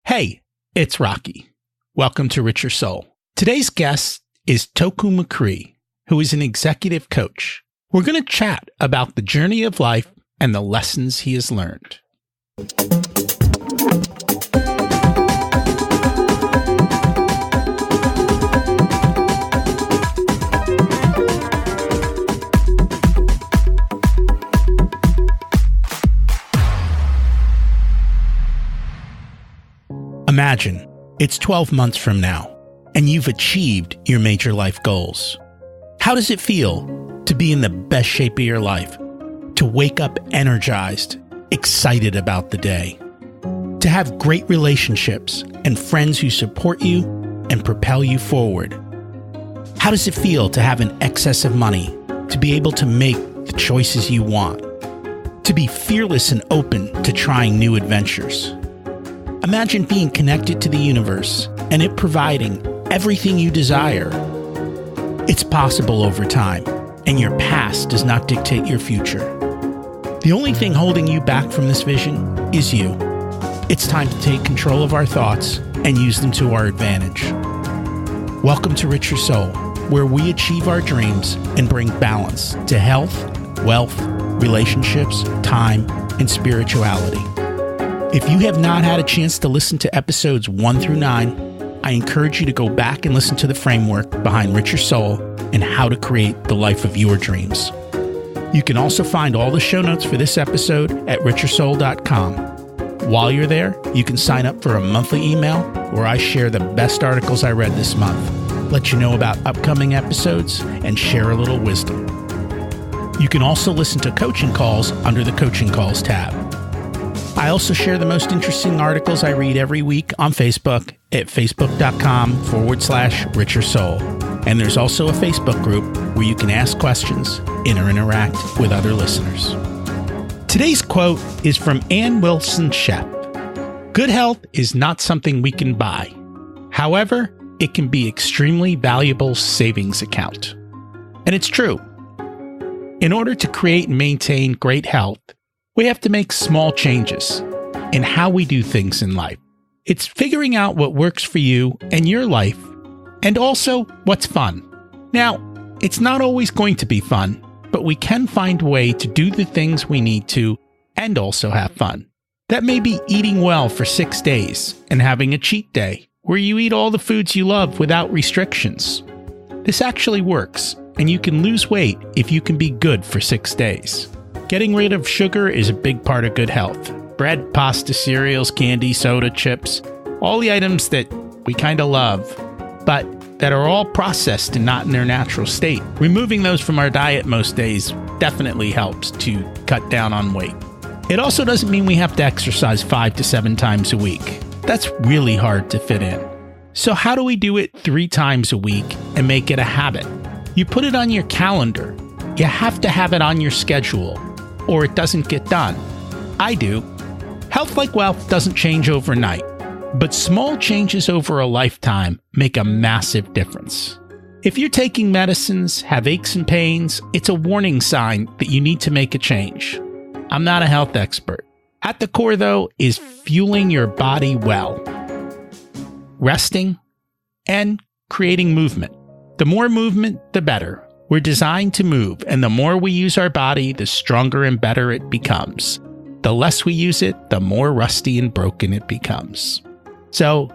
Hey, it's Rocky. Welcome to Richer Soul. Today's guest is Toku McCree, who is an executive coach. We're going to chat about the journey of life and the lessons he has learned. Imagine it's 12 months from now, and you've achieved your major life goals. How does it feel to be in the best shape of your life? To wake up energized, excited about the day? To have great relationships and friends who support you and propel you forward? How does it feel to have an excess of money, to be able to make the choices you want? To be fearless and open to trying new adventures? Imagine being connected to the universe and it providing everything you desire. It's possible over time, and your past does not dictate your future. The only thing holding you back from this vision is you. It's time to take control of our thoughts and use them to our advantage. Welcome to Richer Soul, where we achieve our dreams and bring balance to health, wealth, relationships, time, and spirituality. If you have not had a chance to listen to episodes 1 through 9, I encourage you to go back and listen to the framework behind Richer Soul and how to create the life of your dreams. You can also find all the show notes for this episode at richersoul.com. While you're there, you can sign up for a monthly email where I share the best articles I read this month, let you know about upcoming episodes, and share a little wisdom. You can also listen to coaching calls under the Coaching Calls tab. I also share the most interesting articles I read every week on Facebook at facebook.com/Richer Soul. And there's also a Facebook group where you can ask questions and interact with other listeners. Today's quote is from Ann Wilson Shep. Good health is not something we can buy. However, it can be extremely valuable savings account. And it's true. In order to create and maintain great health, we have to make small changes in how we do things in life. It's figuring out what works for you and your life, and also what's fun. Now, it's not always going to be fun, but we can find a way to do the things we need to and also have fun. That may be eating well for 6 days and having a cheat day where you eat all the foods you love without restrictions. This actually works, and you can lose weight if you can be good for 6 days. Getting rid of sugar is a big part of good health. Bread, pasta, cereals, candy, soda, chips, all the items that we kind of love, but that are all processed and not in their natural state. Removing those from our diet most days definitely helps to cut down on weight. It also doesn't mean we have to exercise 5 to 7 times a week. That's really hard to fit in. So how do we do it 3 times a week and make it a habit? You put it on your calendar. You have to have it on your schedule, or it doesn't get done. I do. Health like wealth doesn't change overnight, but small changes over a lifetime make a massive difference. If you're taking medicines, have aches and pains, it's a warning sign that you need to make a change. I'm not a health expert. At the core, though, is fueling your body well, resting, and creating movement. The more movement, the better. We're designed to move, and the more we use our body, the stronger and better it becomes. The less we use it, the more rusty and broken it becomes. So,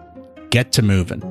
get to moving.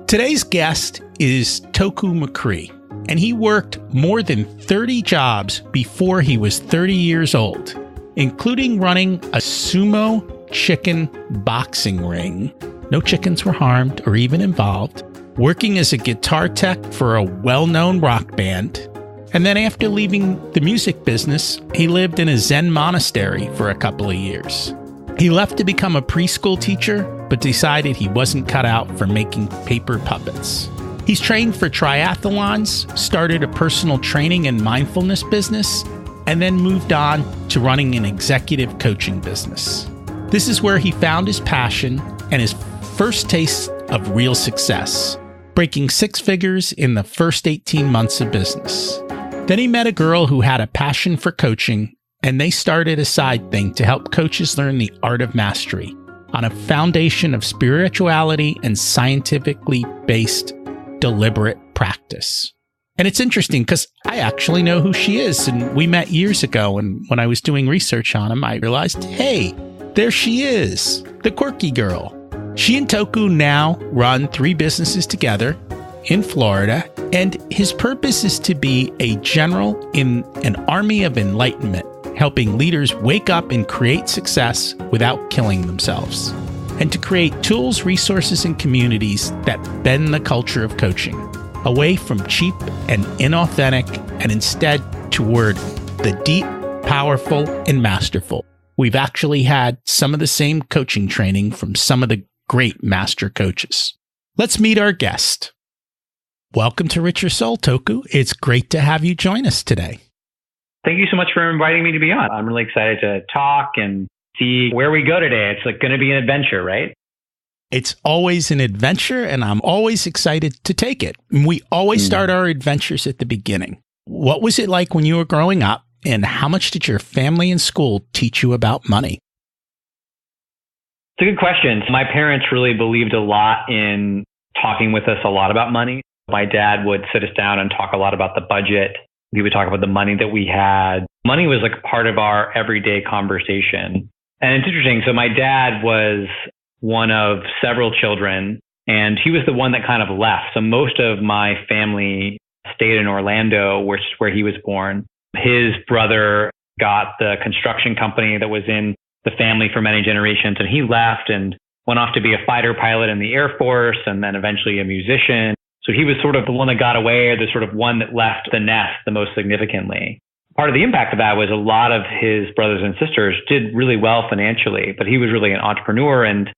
Today's guest is Toku McCree, and he worked more than 30 jobs before he was 30 years old, including running a sumo chicken boxing ring. No chickens were harmed or even involved. Working as a guitar tech for a well-known rock band. And then after leaving the music business, he lived in a Zen monastery for a couple of years. He left to become a preschool teacher, but decided he wasn't cut out for making paper puppets. He's trained for triathlons, started a personal training and mindfulness business, and then moved on to running an executive coaching business. This is where he found his passion and his first taste of real success, breaking 6 figures in the first 18 months of business. Then he met a girl who had a passion for coaching, and they started a side thing to help coaches learn the art of mastery, on a foundation of spirituality and scientifically based deliberate practice. And it's interesting because I actually know who she is. And we met years ago. And when I was doing research on him, I realized, hey, there she is, the quirky girl. She and Toku now run 3 businesses together in Florida. And his purpose is to be a general in an army of enlightenment, helping leaders wake up and create success without killing themselves, and to create tools, resources, and communities that bend the culture of coaching away from cheap and inauthentic and instead toward the deep, powerful, and masterful. We've actually had some of the same coaching training from some of the great master coaches. Let's meet our guest. Welcome to Richer Soul, Toku. It's great to have you join us today. Thank you so much for inviting me to be on. I'm really excited to talk and see where we go today. It's like going to be an adventure, right? It's always an adventure, and I'm always excited to take it. We always start our adventures at the beginning. What was it like when you were growing up, and how much did your family and school teach you about money? It's a good question. My parents really believed a lot in talking with us a lot about money. My dad would sit us down and talk a lot about the budget. We would talk about the money that we had. Money was like part of our everyday conversation. And it's interesting. So my dad was one of several children, and he was the one that kind of left. So most of my family stayed in Orlando, which is where he was born. His brother got the construction company that was in the family for many generations, and he left and went off to be a fighter pilot in the Air Force, and then eventually a musician. So he was sort of the one that got away, or the sort of one that left the nest the most significantly. Part of the impact of that was a lot of his brothers and sisters did really well financially, but he was really an entrepreneur and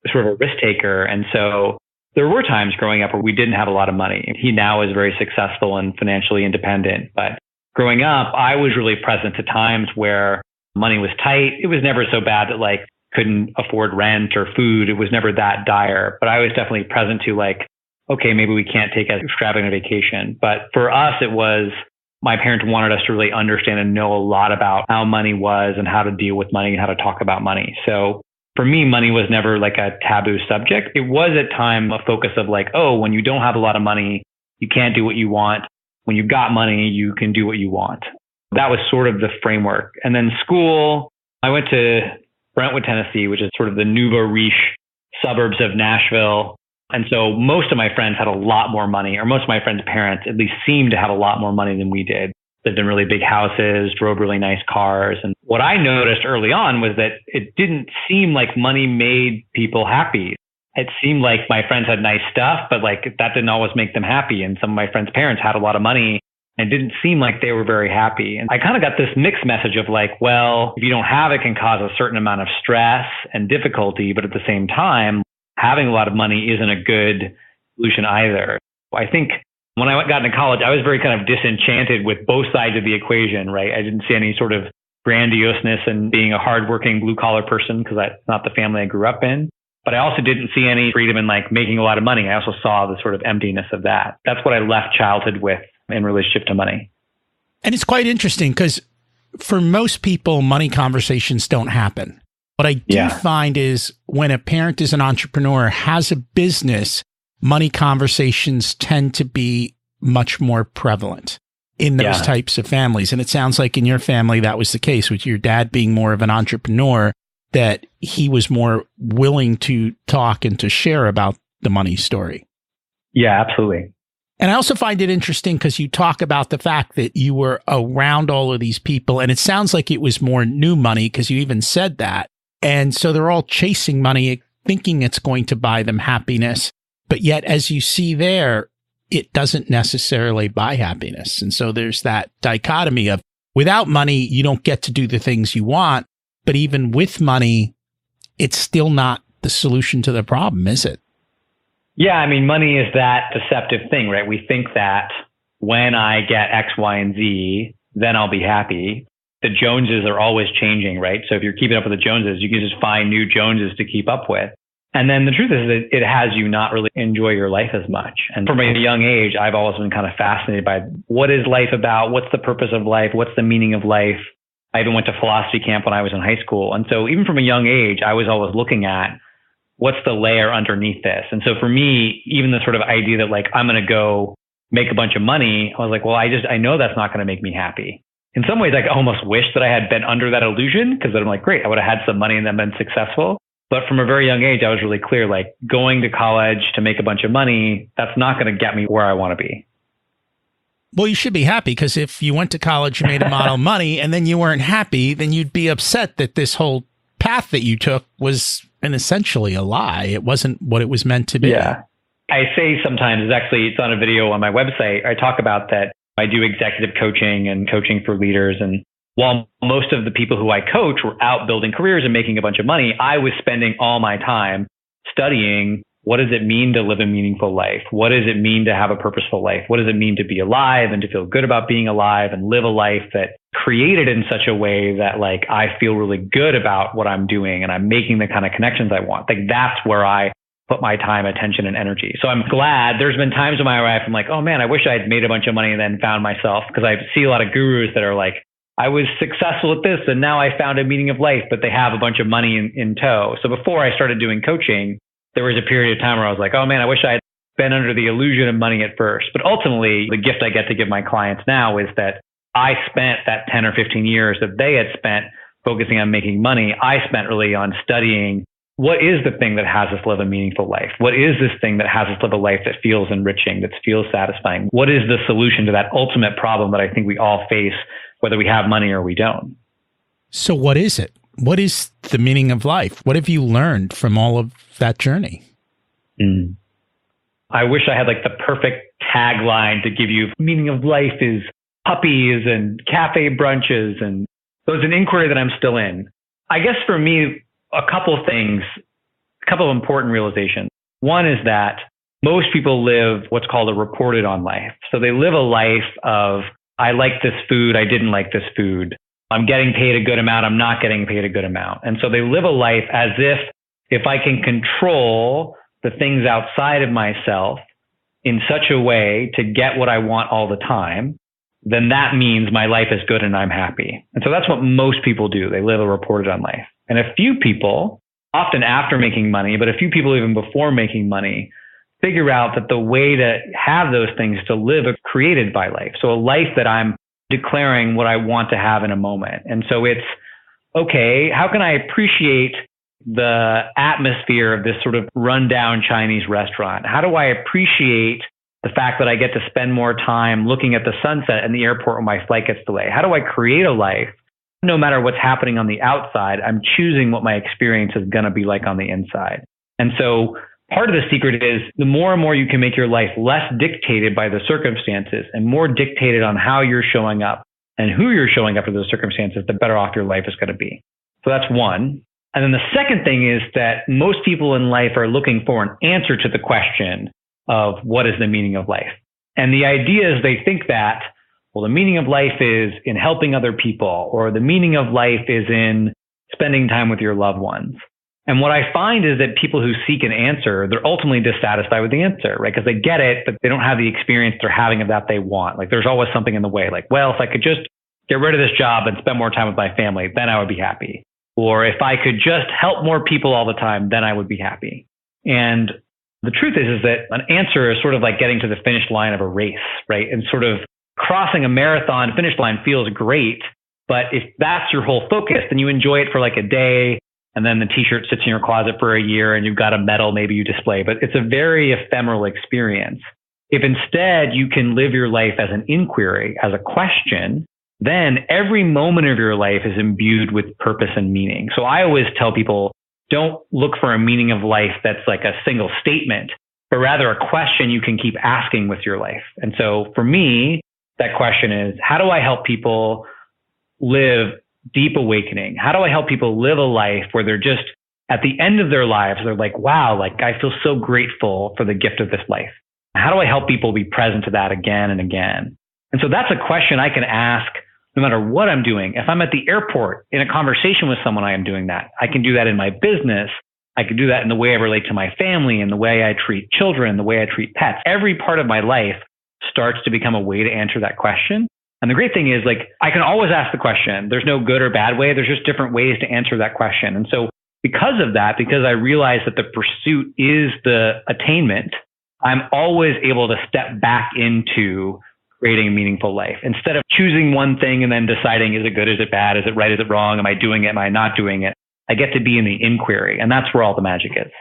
sort of a risk taker. And so there were times growing up where we didn't have a lot of money. He now is very successful and financially independent. But growing up, I was really present to times where money was tight. It was never so bad that like couldn't afford rent or food. It was never that dire. But I was definitely present to like, okay, maybe we can't take an extravagant vacation. But for us, it was my parents wanted us to really understand and know a lot about how money was and how to deal with money and how to talk about money. So for me, money was never like a taboo subject. It was at time a focus of like, oh, when you don't have a lot of money, you can't do what you want. When you've got money, you can do what you want. That was sort of the framework. And then school, I went to Brentwood, Tennessee, which is sort of the nouveau riche suburbs of Nashville. And so most of my friends had a lot more money, or most of my friends' parents at least seemed to have a lot more money than we did. Lived in really big houses, drove really nice cars. And what I noticed early on was that it didn't seem like money made people happy. It seemed like my friends had nice stuff, but like that didn't always make them happy. And some of my friends' parents had a lot of money and it didn't seem like they were very happy. And I kind of got this mixed message of like, well, if you don't have it, it can cause a certain amount of stress and difficulty, but at the same time, having a lot of money isn't a good solution either. I think when I got into college, I was very kind of disenchanted with both sides of the equation, right? I didn't see any sort of grandioseness in being a hardworking blue collar person because that's not the family I grew up in. But I also didn't see any freedom in like making a lot of money. I also saw the sort of emptiness of that. That's what I left childhood with in relationship to money. And it's quite interesting because for most people, money conversations don't happen. What I do find is when a parent is an entrepreneur, has a business, money conversations tend to be much more prevalent in those types of families. And it sounds like in your family, that was the case with your dad being more of an entrepreneur, that he was more willing to talk and to share about the money story. Yeah, absolutely. And I also find it interesting because you talk about the fact that you were around all of these people, and it sounds like it was more new money because you even said that. And so they're all chasing money, thinking it's going to buy them happiness. But yet, as you see there, it doesn't necessarily buy happiness. And so there's that dichotomy of without money, you don't get to do the things you want. But even with money, it's still not the solution to the problem, is it? Yeah, I mean, money is that deceptive thing, right? We think that when I get X, Y, and Z, then I'll be happy. The Joneses are always changing, right? So if you're keeping up with the Joneses, you can just find new Joneses to keep up with. And then the truth is that it has you not really enjoy your life as much. And from a young age, I've always been kind of fascinated by what is life about? What's the purpose of life? What's the meaning of life? I even went to philosophy camp when I was in high school. And so even from a young age, I was always looking at what's the layer underneath this? And so for me, even the sort of idea that like, I'm going to go make a bunch of money, I was like, well, I know that's not going to make me happy. In some ways, I almost wish that I had been under that illusion, because then I'm like, great, I would have had some money and then been successful. But from a very young age, I was really clear, like going to college to make a bunch of money, that's not going to get me where I want to be. Well, you should be happy, because if you went to college, you made a lot of money, and then you weren't happy, then you'd be upset that this whole path that you took was essentially a lie. It wasn't what it was meant to be. Yeah. I say sometimes, it's on a video on my website, I talk about that I do executive coaching and coaching for leaders. And while most of the people who I coach were out building careers and making a bunch of money, I was spending all my time studying, what does it mean to live a meaningful life? What does it mean to have a purposeful life? What does it mean to be alive and to feel good about being alive and live a life that created in such a way that like I feel really good about what I'm doing and I'm making the kind of connections I want? Like that's where I put my time, attention, and energy. So I'm glad. There's been times in my life I'm like, oh man, I wish I had made a bunch of money and then found myself, because I see a lot of gurus that are like, I was successful at this and now I found a meaning of life, but they have a bunch of money in tow. So before I started doing coaching, there was a period of time where I was like, oh man, I wish I had been under the illusion of money at first. But ultimately, the gift I get to give my clients now is that I spent that 10 or 15 years that they had spent focusing on making money. I spent really on studying, what is the thing that has us live a meaningful life? What is this thing that has us live a life that feels enriching, that feels satisfying? What is the solution to that ultimate problem that I think we all face, whether we have money or we don't? So what is it? What is the meaning of life? What have you learned from all of that journey? I wish I had like the perfect tagline to give you. Meaning of life is puppies and cafe brunches. And so it's an inquiry that I'm still in. I guess for me, a couple of important realizations. One is that most people live what's called a reported on life. So they live a life of, I like this food, I didn't like this food. I'm getting paid a good amount, I'm not getting paid a good amount. And so they live a life as if I can control the things outside of myself in such a way to get what I want all the time, then that means my life is good and I'm happy. And so that's what most people do. They live a reported on life. And a few people, often after making money, but a few people even before making money, figure out that the way to have those things is to live a created by life. So a life that I'm declaring what I want to have in a moment. And so it's, okay, how can I appreciate the atmosphere of this sort of rundown Chinese restaurant? How do I appreciate the fact that I get to spend more time looking at the sunset in the airport when my flight gets delayed? How do I create a life? No matter what's happening on the outside, I'm choosing what my experience is going to be like on the inside. And so part of the secret is the more and more you can make your life less dictated by the circumstances and more dictated on how you're showing up and who you're showing up to those circumstances, the better off your life is going to be. So that's one. And then the second thing is that most people in life are looking for an answer to the question of what is the meaning of life. And the idea is they think that, well, the meaning of life is in helping other people, or the meaning of life is in spending time with your loved ones. And what I find is that people who seek an answer, they're ultimately dissatisfied with the answer, right? Because they get it, but they don't have the experience they're having of that they want. Like there's always something in the way. Like, well, if I could just get rid of this job and spend more time with my family, then I would be happy. Or if I could just help more people all the time, then I would be happy. And the truth is that an answer is sort of like getting to the finish line of a race, right? And sort of crossing a marathon finish line feels great, but if that's your whole focus, then you enjoy it for like a day, and then the t-shirt sits in your closet for a year and you've got a medal maybe you display, but it's a very ephemeral experience. If instead you can live your life as an inquiry, as a question, then every moment of your life is imbued with purpose and meaning. So I always tell people, don't look for a meaning of life that's like a single statement, but rather a question you can keep asking with your life. And so for me, that question is, how do I help people live deep awakening? How do I help people live a life where they're just at the end of their lives, they're like, wow, like I feel so grateful for the gift of this life. How do I help people be present to that again and again? And so that's a question I can ask no matter what I'm doing. If I'm at the airport in a conversation with someone, I am doing that. I can do that in my business. I can do that in the way I relate to my family, in the way I treat children, the way I treat pets. Every part of my life starts to become a way to answer that question. And the great thing is, like, I can always ask the question. There's no good or bad way. There's just different ways to answer that question. And so because of that, because I realize that the pursuit is the attainment, I'm always able to step back into creating a meaningful life. Instead of choosing one thing and then deciding, is it good, is it bad, is it right, is it wrong, am I doing it, am I not doing it? I get to be in the inquiry, and that's where all the magic is.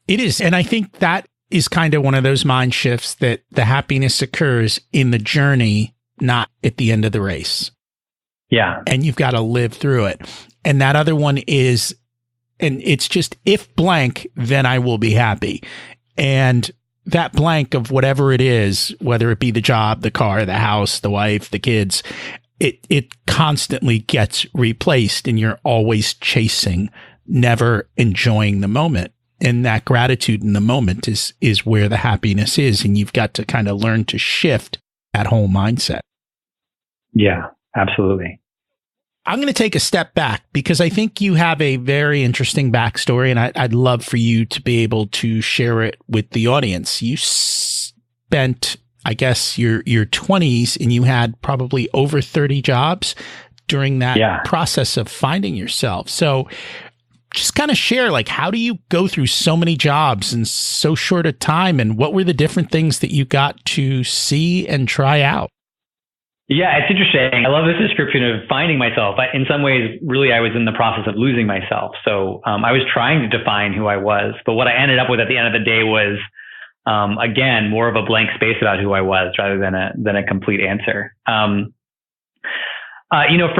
It is. And I think that is kind of one of those mind shifts, that the happiness occurs in the journey, not at the end of the race. Yeah. And you've got to live through it. And that other one is, and it's just, if blank, then I will be happy. And that blank of whatever it is, whether it be the job, the car, the house, the wife, the kids, it constantly gets replaced, and you're always chasing, never enjoying the moment. And that gratitude in the moment is where the happiness is. And you've got to kind of learn to shift that whole mindset. Yeah, absolutely. I'm going to take a step back, because I think you have a very interesting backstory, and I'd love for you to be able to share it with the audience. You spent, I guess, your 20s, and you had probably over 30 jobs during that process of finding yourself. So just kind of share, like, how do you go through so many jobs in so short a time, and what were the different things that you got to see and try out? Yeah, it's interesting. I love this description of finding myself. In some ways, really, I was in the process of losing myself. So I was trying to define who I was. But what I ended up with at the end of the day was, again, more of a blank space about who I was rather than a complete answer. For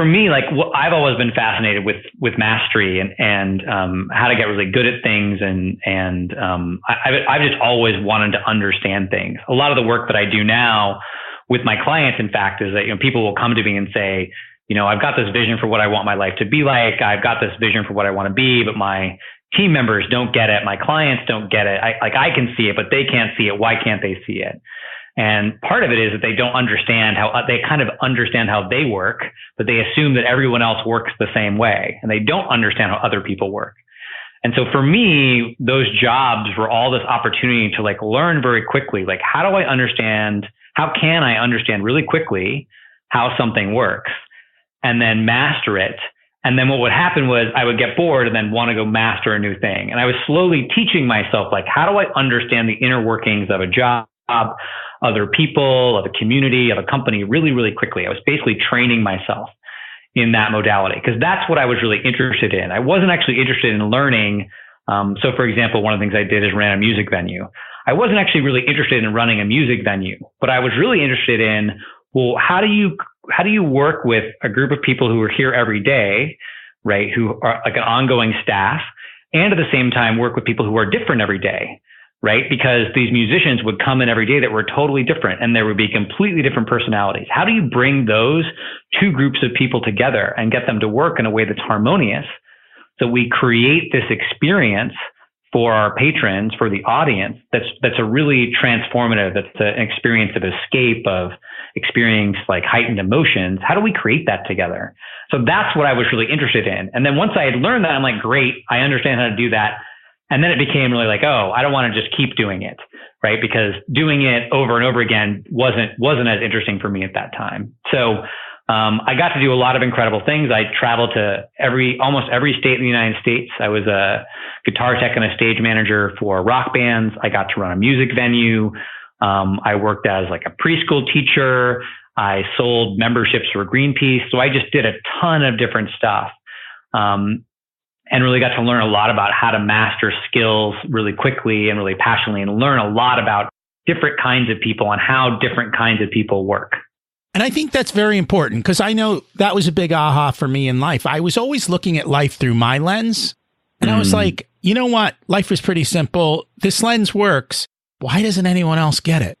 me, like, I've always been fascinated with mastery and how to get really good at things. And I've just always wanted to understand things. A lot of the work that I do now with my clients, in fact, is that, people will come to me and say, I've got this vision for what I want my life to be like. I've got this vision for what I want to be, but my team members don't get it. My clients don't get it. I can see it, but they can't see it. Why can't they see it? And part of it is that they don't understand they kind of understand how they work, but they assume that everyone else works the same way, and they don't understand how other people work. And so for me, those jobs were all this opportunity to learn very quickly, how can I understand really quickly how something works, and then master it. And then what would happen was I would get bored and then want to go master a new thing. And I was slowly teaching myself, how do I understand the inner workings of a job, other people, of a community, of a company really, really quickly. I was basically training myself in that modality, because that's what I was really interested in. I wasn't actually interested in learning. So for example, one of the things I did is ran a music venue. I wasn't actually really interested in running a music venue, but I was really interested in, well, how do you work with a group of people who are here every day, right? Who are like an ongoing staff, and at the same time work with people who are different every day, right? Because these musicians would come in every day that were totally different, and there would be completely different personalities. How do you bring those two groups of people together and get them to work in a way that's harmonious, so we create this experience for our patrons, for the audience, that's a really transformative, that's an experience of escape, of experience heightened emotions? How do we create that together? So that's what I was really interested in. And then once I had learned that, I'm like, great, I understand how to do that. And then it became really I don't want to just keep doing it, right? Because doing it over and over again wasn't as interesting for me at that time. So I got to do a lot of incredible things. I traveled to almost every state in the United States. I was a guitar tech and a stage manager for rock bands. I got to run a music venue. I worked as a preschool teacher. I sold memberships for Greenpeace. So I just did a ton of different stuff. And really got to learn a lot about how to master skills really quickly and really passionately, and learn a lot about different kinds of people and how different kinds of people work. And I think that's very important, because I know that was a big aha for me in life. I was always looking at life through my lens, and I was like, you know what? Life is pretty simple. This lens works. Why doesn't anyone else get it?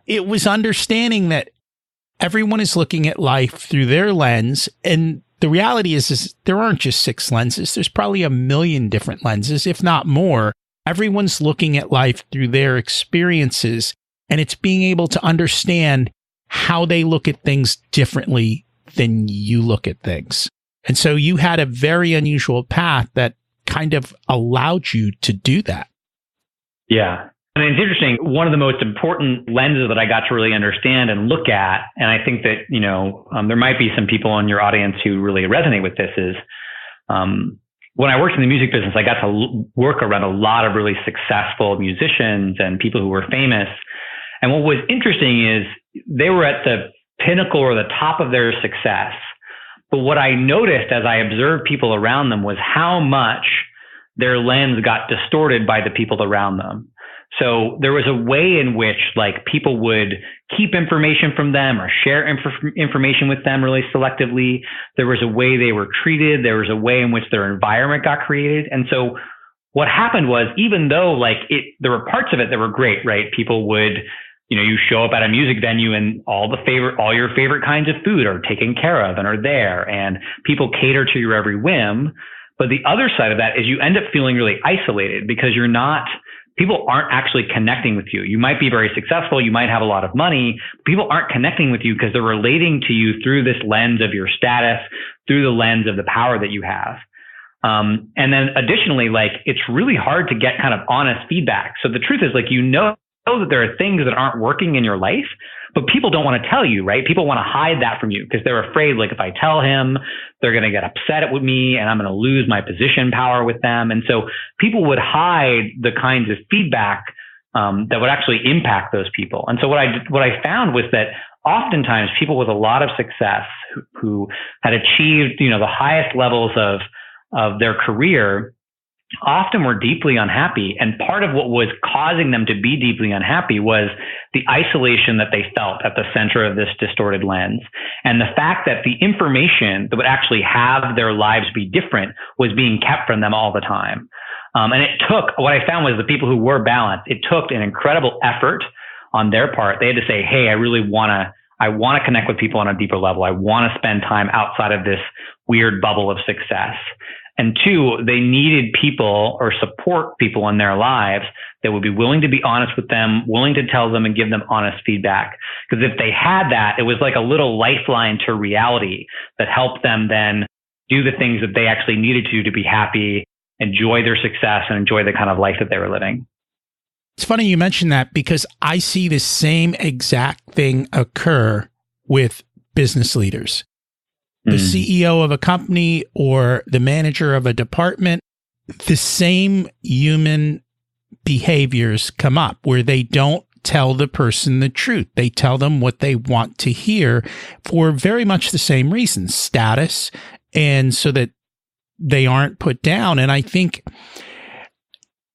It was understanding that everyone is looking at life through their lens, and the reality is there aren't just 6 lenses. There's probably 1 million different lenses, if not more. Everyone's looking at life through their experiences, and it's being able to understand how they look at things differently than you look at things. And so you had a very unusual path that kind of allowed you to do that. Yeah. I mean, it's interesting. One of the most important lenses that I got to really understand and look at, and I think that, there might be some people in your audience who really resonate with this, is when I worked in the music business, I got to work around a lot of really successful musicians and people who were famous. And what was interesting is they were at the pinnacle or the top of their success. But what I noticed as I observed people around them was how much their lens got distorted by the people around them. So there was a way in which like people would keep information from them or share information with them really selectively. There was a way they were treated. There was a way in which their environment got created. And so what happened was, even though like there were parts of it that were great, right? People would, you show up at a music venue and all your favorite kinds of food are taken care of and are there, and people cater to your every whim. But the other side of that is you end up feeling really isolated because people aren't actually connecting with you. You might be very successful. You might have a lot of money. People aren't connecting with you because they're relating to you through this lens of your status, through the lens of the power that you have. And then additionally, like it's really hard to get kind of honest feedback. So the truth is like, that there are things that aren't working in your life, but people don't want to tell you, right? People want to hide that from you because they're afraid, like if I tell him, they're going to get upset with me and I'm going to lose my position power with them. And so people would hide the kinds of feedback that would actually impact those people. And so what I found was that oftentimes people with a lot of success who had achieved, the highest levels of their career often were deeply unhappy. And part of what was causing them to be deeply unhappy was the isolation that they felt at the center of this distorted lens. And the fact that the information that would actually have their lives be different was being kept from them all the time. And what I found was the people who were balanced, it took an incredible effort on their part. They had to say, hey, I want to connect with people on a deeper level. I want to spend time outside of this weird bubble of success. And two, they needed people or support people in their lives that would be willing to be honest with them, willing to tell them and give them honest feedback. Because if they had that, it was like a little lifeline to reality that helped them then do the things that they actually needed to be happy, enjoy their success, and enjoy the kind of life that they were living. It's funny you mentioned that because I see the same exact thing occur with business leaders. The CEO of a company or the manager of a department, the same human behaviors come up where they don't tell the person the truth. They tell them what they want to hear for very much the same reasons, status, and so that they aren't put down. And I think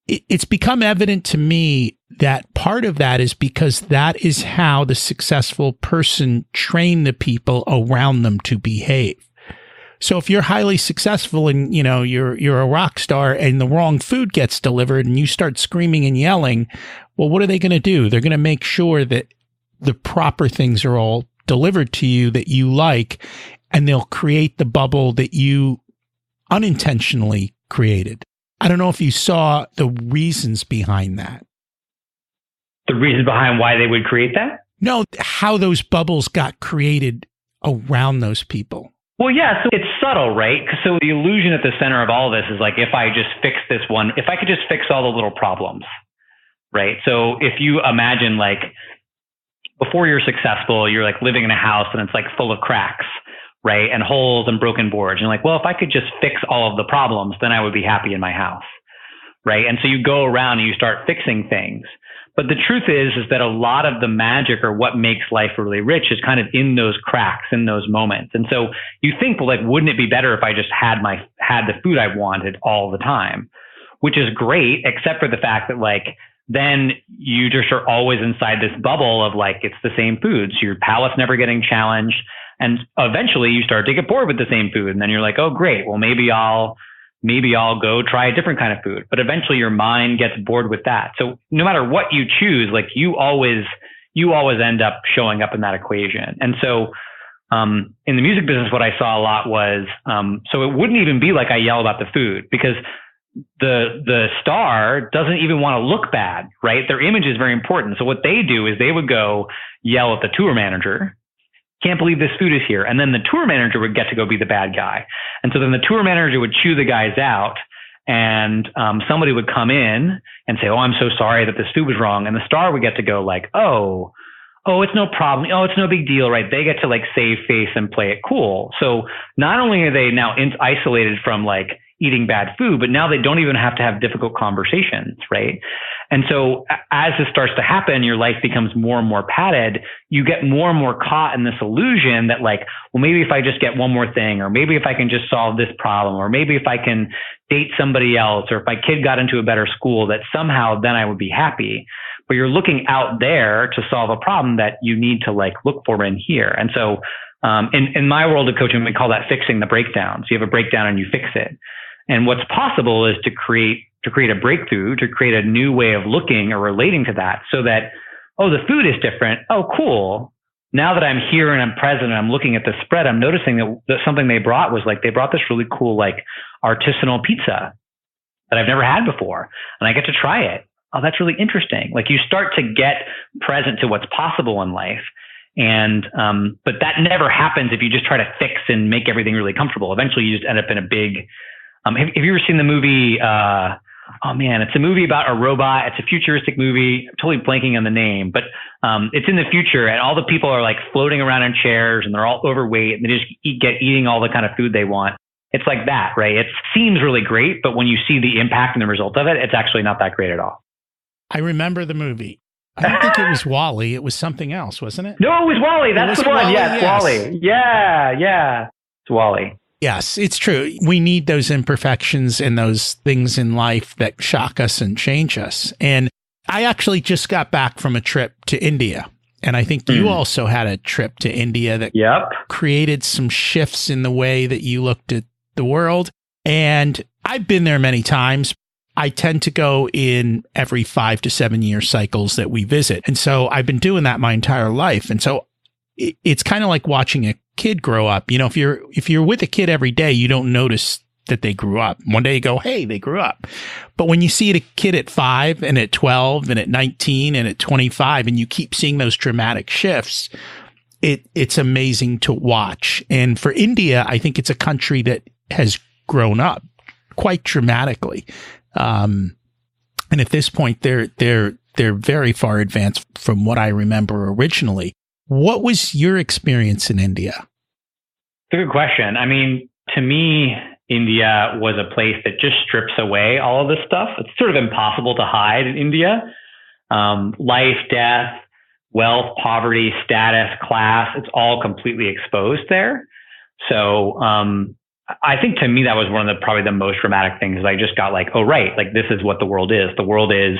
it's become evident to me that part of that is because that is how the successful person trained the people around them to behave. So if you're highly successful and, you're a rock star and the wrong food gets delivered and you start screaming and yelling, well, what are they going to do? They're going to make sure that the proper things are all delivered to you that you like, and they'll create the bubble that you unintentionally created. I don't know if you saw the reasons behind that. The reasons behind why they would create that? No, how those bubbles got created around those people. Well, yeah, so it's subtle, right? So the illusion at the center of all of this is like, if I just fix this one, if I could just fix all the little problems, right? So if you imagine like before you're successful, you're like living in a house and it's like full of cracks, right? And holes and broken boards. And you're like, well, if I could just fix all of the problems, then I would be happy in my house, right? And so you go around and you start fixing things. But the truth is that a lot of the magic or what makes life really rich is kind of in those cracks, in those moments. And so you think, well, like, wouldn't it be better if I just had the food I wanted all the time? Which is great, except for the fact that like, then you just are always inside this bubble of like, it's the same food. So your palate's never getting challenged. And eventually you start to get bored with the same food. And then you're like, oh, great. Well, maybe I'll go try a different kind of food. But eventually your mind gets bored with that. So no matter what you choose, like you always end up showing up in that equation. And so in the music business, what I saw a lot was, so it wouldn't even be like I yell about the food because the star doesn't even want to look bad, right? Their image is very important. So what they do is they would go yell at the tour manager. Can't believe this food is here. And then the tour manager would get to go be the bad guy. And so then the tour manager would chew the guys out and somebody would come in and say, oh, I'm so sorry that this food was wrong. And the star would get to go like, oh, it's no problem. Oh, it's no big deal, right? They get to like save face and play it cool. So not only are they now isolated from like eating bad food, but now they don't even have to have difficult conversations, right? And so as this starts to happen, your life becomes more and more padded. You get more and more caught in this illusion that like, well, maybe if I just get one more thing, or maybe if I can just solve this problem, or maybe if I can date somebody else, or if my kid got into a better school, that somehow then I would be happy. But you're looking out there to solve a problem that you need to like look for in here. And so in my world of coaching, we call that fixing the breakdown. So you have a breakdown and you fix it. And what's possible is to create a breakthrough, to create a new way of looking or relating to that, so that, oh, the food is different. Oh, cool. Now that I'm here and I'm present and I'm looking at the spread, I'm noticing that something they brought was like, they brought this really cool, like artisanal pizza that I've never had before. And I get to try it. Oh, that's really interesting. Like you start to get present to what's possible in life. And, but that never happens if you just try to fix and make everything really comfortable. Eventually you just end up in a big, have you ever seen the movie, oh man, it's a movie about a robot. It's a futuristic movie. I'm totally blanking on the name, but it's in the future and all the people are like floating around in chairs and they're all overweight and they just eating all the kind of food they want. It's like that, right? It seems really great, but when you see the impact and the result of it, it's actually not that great at all. I remember the movie. I don't think it was Wall-E. It was something else, wasn't it? No, it was Wall-E. That's the one. Wall-E? Yeah, it's Yes. Wall-E. Yeah. It's Wall-E. Yes, it's true. We need those imperfections and those things in life that shock us and change us. And I actually just got back from a trip to India. And I think you also had a trip to India that created some shifts in the way that you looked at the world. And I've been there many times. I tend to go in every 5 to 7 year cycles that we visit. And so I've been doing that my entire life. And so it's kind of like watching a kid grow up. You know, if you're with a kid every day, you don't notice that they grew up. One day you go, hey, they grew up. But when you see a kid at 5 and at 12 and at 19 and at 25, and you keep seeing those dramatic shifts, it's amazing to watch. And for India, I think it's a country that has grown up quite dramatically. And at this point, they're very far advanced from what I remember originally. What was your experience in India? Good question. I mean, to me, India was a place that just strips away all of this stuff. It's sort of impossible to hide in India. Life, death, wealth, poverty, status, class, it's all completely exposed there. So, I think to me, that was one of probably the most dramatic things. I just got like, oh, right. Like this is what the world is. The world is,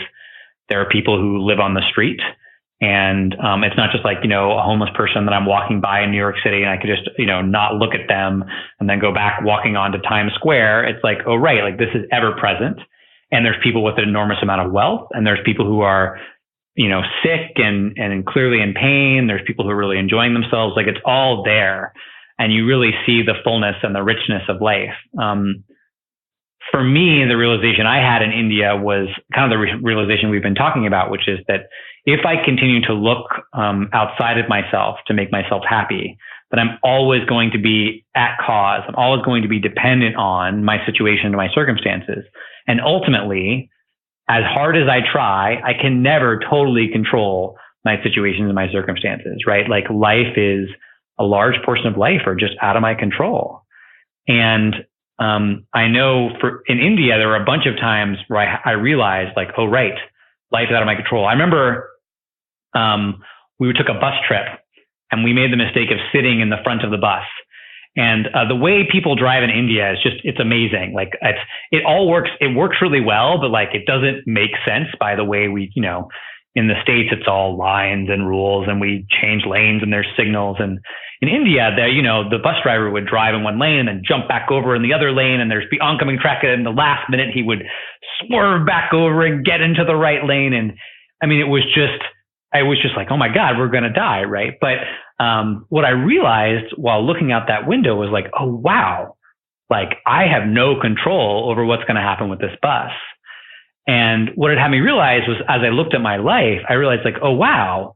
there are people who live on the street. And it's not just like, you know, a homeless person that I'm walking by in New York City and I could just, you know, not look at them and then go back walking onto Times Square. It's like, oh, right. Like this is ever present. And there's people with an enormous amount of wealth. And there's people who are, you know, sick and clearly in pain. There's people who are really enjoying themselves. Like it's all there. And you really see the fullness and the richness of life. For me, the realization I had in India was kind of the realization we've been talking about, which is that if I continue to look outside of myself to make myself happy, then I'm always going to be at cause. I'm always going to be dependent on my situation and my circumstances. And ultimately, as hard as I try, I can never totally control my situations and my circumstances, right? Like life is, a large portion of life are just out of my control. And I know in India, there were a bunch of times where I realized like, oh, right, life is out of my control. I remember we took a bus trip and we made the mistake of sitting in the front of the bus. And the way people drive in India is just, it's amazing. Like it works really well, but like it doesn't make sense by the way we, you know, in the States, it's all lines and rules and we change lanes and there's signals. And in India, you know, the bus driver would drive in one lane and then jump back over in the other lane and there's the oncoming traffic. And in the last minute, he would swerve back over and get into the right lane. And I mean, I was just like, oh my God, we're going to die. Right. But what I realized while looking out that window was like, oh, wow, like I have no control over what's going to happen with this bus. And what it had me realize was as I looked at my life, I realized like, oh, wow,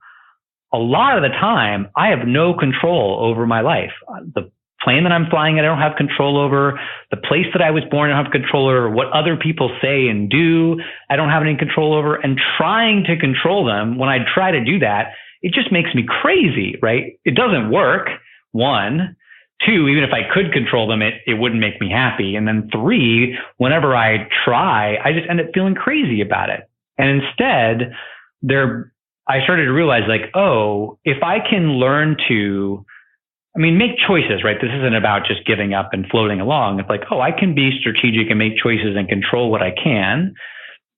a lot of the time I have no control over my life. The plane that I'm flying in, I don't have control over. The place that I was born, I don't have control over. What other people say and do, I don't have any control over. And trying to control them, when I try to do that, it just makes me crazy, right? It doesn't work, one. 2, even if I could control them, it wouldn't make me happy. And then 3, whenever I try, I just end up feeling crazy about it. And instead, I started to realize like, oh, if I can learn to, make choices, right? This isn't about just giving up and floating along. It's like, oh, I can be strategic and make choices and control what I can,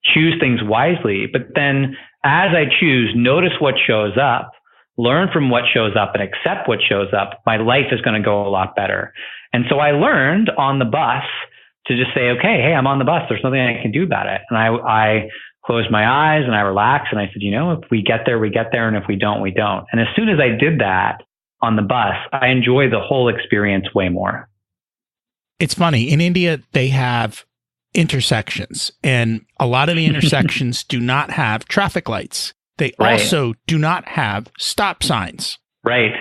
choose things wisely. But then as I choose, notice what shows up, learn from what shows up and accept what shows up, my life is going to go a lot better. And so I learned on the bus to just say, okay, hey, I'm on the bus. There's nothing I can do about it. And I closed my eyes and I relaxed and I said, if we get there, we get there. And if we don't, we don't. And as soon as I did that on the bus, I enjoy the whole experience way more. It's funny. In India, they have intersections, and a lot of the intersections do not have traffic lights. They also do not have stop signs. Right.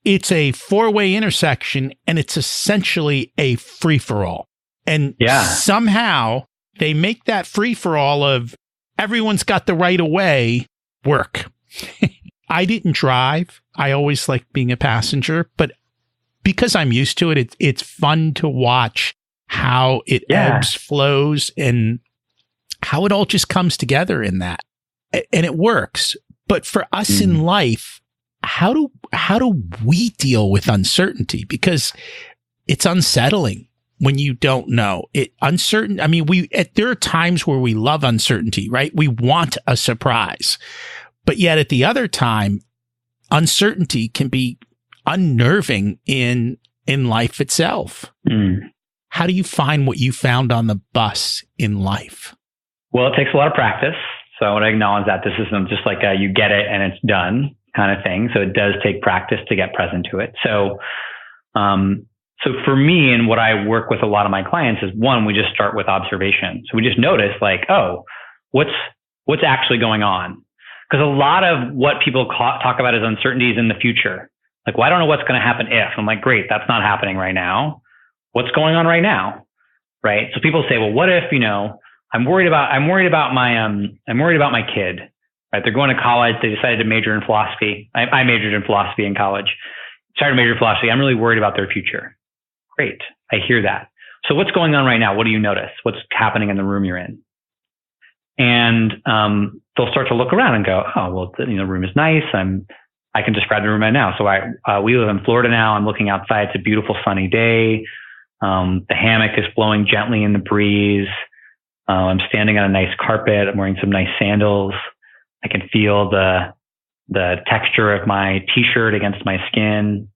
It's a 4-way intersection, and it's essentially a free-for-all. And somehow they make that free-for-all of everyone's got the right of way work. I didn't drive. I always liked being a passenger, but because I'm used to it, it's fun to watch how it ebbs, flows, and how it all just comes together in that. And it works. But for us in life, how do we deal with uncertainty? Because it's unsettling when you don't know. There are times where we love uncertainty, right? We want a surprise. But yet at the other time, uncertainty can be unnerving in life itself. How do you find what you found on the bus in life? Well, it takes a lot of practice. So I want to acknowledge that this isn't just like you get it and it's done kind of thing. So it does take practice to get present to it. So for me, and what I work with a lot of my clients is, one, we just start with observation. So we just notice like, oh, what's actually going on? Because a lot of what people talk about as uncertainties in the future. Like, well, I don't know what's going to happen if. I'm like, great, that's not happening right now. What's going on right now? Right. So people say, well, what if, I'm worried about my kid, right? They're going to college. They decided to major in philosophy. I majored in philosophy in college, started to major in philosophy. I'm really worried about their future. Great. I hear that. So what's going on right now? What do you notice? What's happening in the room you're in? And they'll start to look around and go, oh, well, the room is nice. I can describe the room right now. So we live in Florida now. I'm looking outside. It's a beautiful sunny day. The hammock is blowing gently in the breeze. I'm standing on a nice carpet. I'm wearing some nice sandals. I can feel the texture of my t-shirt against my skin.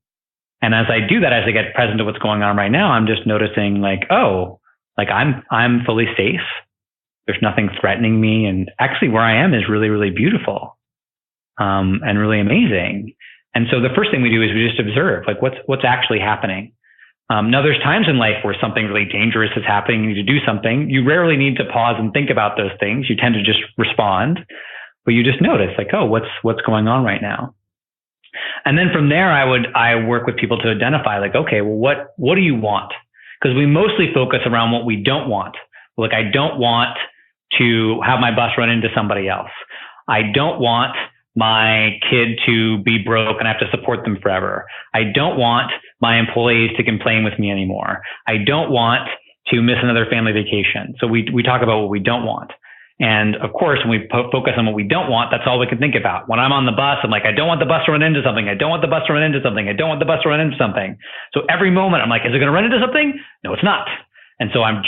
And as I do that, as I get present to what's going on right now, I'm just noticing like, oh, like I'm fully safe. There's nothing threatening me. And actually where I am is really, really beautiful, and really amazing. And so the first thing we do is we just observe, like what's actually happening. Now there's times in life where something really dangerous is happening. You need to do something. You rarely need to pause and think about those things. You tend to just respond, but you just notice like, oh, what's going on right now? And then from there, I work with people to identify like, okay, well, what do you want? Because we mostly focus around what we don't want. Like, I don't want to have my bus run into somebody else. I don't want my kid to be broke and I have to support them forever. I don't want my employees to complain with me anymore. I don't want to miss another family vacation. So we talk about what we don't want. And of course, when we focus on what we don't want, that's all we can think about. When I'm on the bus, I'm like, I don't want the bus to run into something. I don't want the bus to run into something. I don't want the bus to run into something. So every moment I'm like, is it going to run into something? No, it's not. And so I'm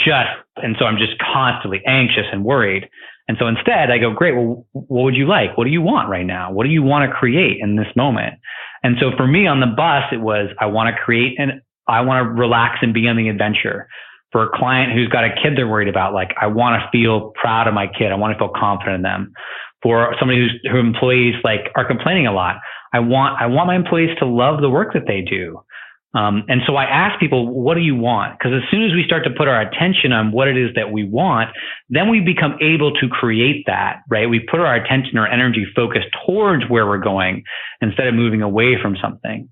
just constantly anxious and worried. And so instead I go, great, well, what would you like? What do you want right now? What do you want to create in this moment? And so for me on the bus, it was, I want to create and I want to relax and be on the adventure. For a client who's got a kid they're worried about, like, I want to feel proud of my kid. I want to feel confident in them. For somebody who employees like are complaining a lot, I want my employees to love the work that they do. And so I ask people, what do you want? Because as soon as we start to put our attention on what it is that we want, then we become able to create that, right? We put our attention, our energy focused towards where we're going instead of moving away from something.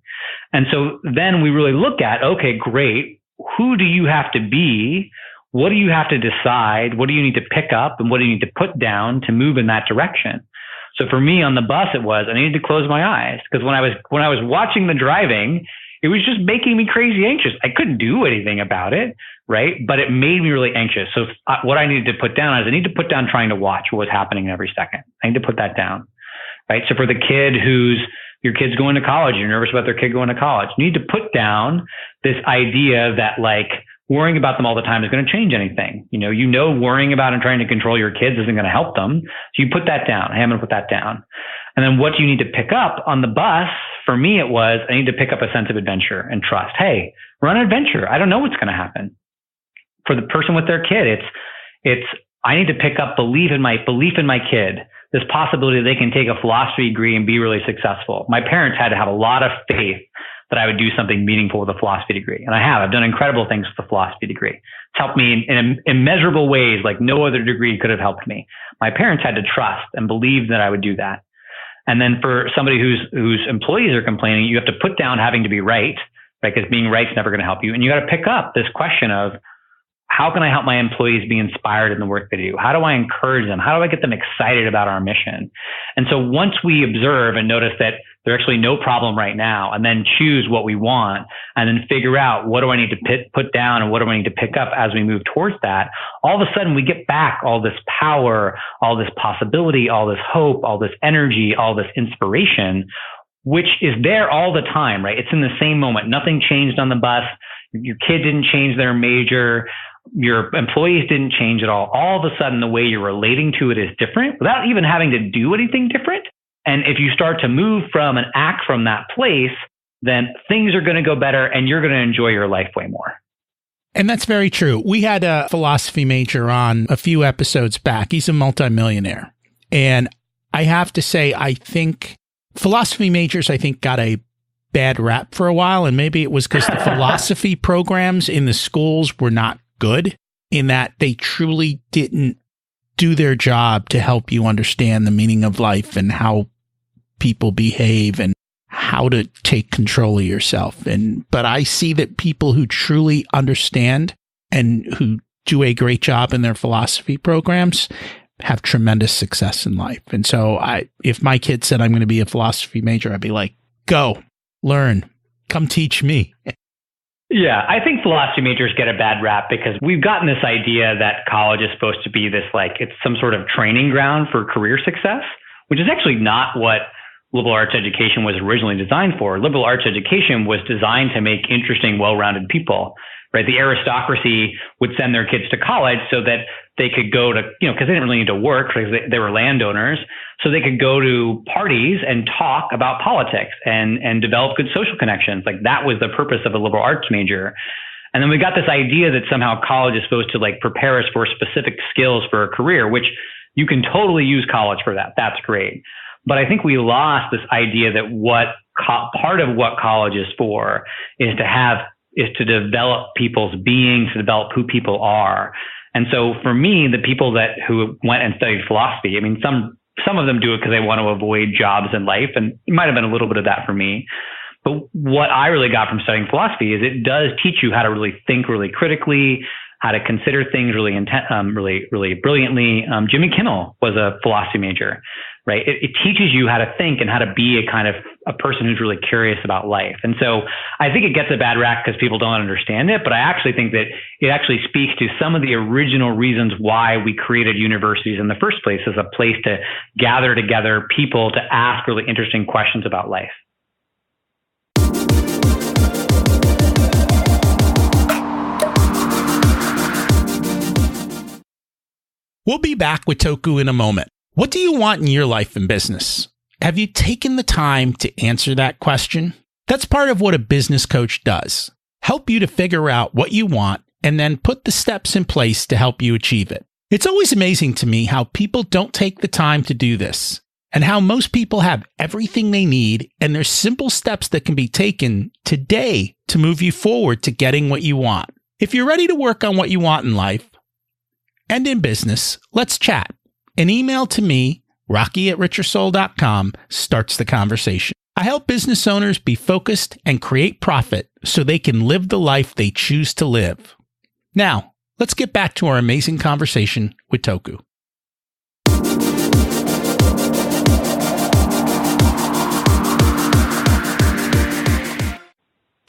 And so then we really look at, okay, great. Who do you have to be? What do you have to decide? What do you need to pick up? And what do you need to put down to move in that direction? So for me on the bus, it was, I needed to close my eyes because when I was watching the driving, it was just making me crazy anxious. I couldn't do anything about it, right? But it made me really anxious. So what I needed to put down is I need to put down trying to watch what was happening every second. I need to put that down, right? So for the kid your kid's going to college, you're nervous about their kid going to college, you need to put down this idea that like worrying about them all the time is going to change anything. Worrying about and trying to control your kids isn't going to help them. So you put that down. Hey, I'm going to put that down. And then what do you need to pick up on the bus? For me, it was, I need to pick up a sense of adventure and trust. Hey, we're on an adventure. I don't know what's going to happen. For the person with their kid, it's, I need to pick up belief in my kid, this possibility that they can take a philosophy degree and be really successful. My parents had to have a lot of faith that I would do something meaningful with a philosophy degree. And I have. I've done incredible things with the philosophy degree. It's helped me in immeasurable ways like no other degree could have helped me. My parents had to trust and believe that I would do that. And then for somebody whose employees are complaining, you have to put down having to be right, because being right is never going to help you. And you got to pick up this question of, how can I help my employees be inspired in the work they do? How do I encourage them? How do I get them excited about our mission? And so once we observe and notice that there's actually no problem right now, and then choose what we want, and then figure out what do I need to put down and what do I need to pick up as we move towards that, all of a sudden we get back all this power, all this possibility, all this hope, all this energy, all this inspiration, which is there all the time, right? It's in the same moment. Nothing changed on the bus. Your kid didn't change their major. Your employees didn't change at all. All of a sudden, the way you're relating to it is different without even having to do anything different. And if you start to move from and act from that place, then things are going to go better and you're going to enjoy your life way more. And that's very true. We had a philosophy major on a few episodes back. He's a multimillionaire. And I have to say, I think philosophy majors, got a bad rap for a while. And maybe it was because the philosophy programs in the schools were not good, in that they truly didn't do their job to help you understand the meaning of life and how people behave and how to take control of yourself. But I see that people who truly understand and who do a great job in their philosophy programs have tremendous success in life. And so if my kid said I'm going to be a philosophy major, I'd be like, go, learn, come teach me. Yeah, I think philosophy majors get a bad rap because we've gotten this idea that college is supposed to be this, like, it's some sort of training ground for career success, which is actually not what liberal arts education was originally designed for. Liberal arts education was designed to make interesting, well-rounded people, right? The aristocracy would send their kids to college so that they could go to, because they didn't really need to work because they were landowners. So they could go to parties and talk about politics and develop good social connections. Like, that was the purpose of a liberal arts major. And then we got this idea that somehow college is supposed to like prepare us for specific skills for a career, which you can totally use college for that. That's great. But I think we lost this idea that part of what college is for is to develop people's beings, to develop who people are. And so for me, the people who went and studied philosophy, some of them do it because they want to avoid jobs in life, and it might have been a little bit of that for me. But what I really got from studying philosophy is it does teach you how to really think really critically, how to consider things really really brilliantly. Jimmy Kimmel was a philosophy major, right? It teaches you how to think and how to be a person who's really curious about life. And so I think it gets a bad rap because people don't understand it, but I actually think that it actually speaks to some of the original reasons why we created universities in the first place, as a place to gather together people to ask really interesting questions about life. We'll be back with Toku in a moment. What do you want in your life and business? Have you taken the time to answer that question? That's part of what a business coach does. Help you to figure out what you want and then put the steps in place to help you achieve it. It's always amazing to me how people don't take the time to do this, and how most people have everything they need, and there's simple steps that can be taken today to move you forward to getting what you want. If you're ready to work on what you want in life and in business, let's chat. An email to me, rocky@richardsoul.com, starts the conversation. I help business owners be focused and create profit so they can live the life they choose to live. Now, let's get back to our amazing conversation with Toku.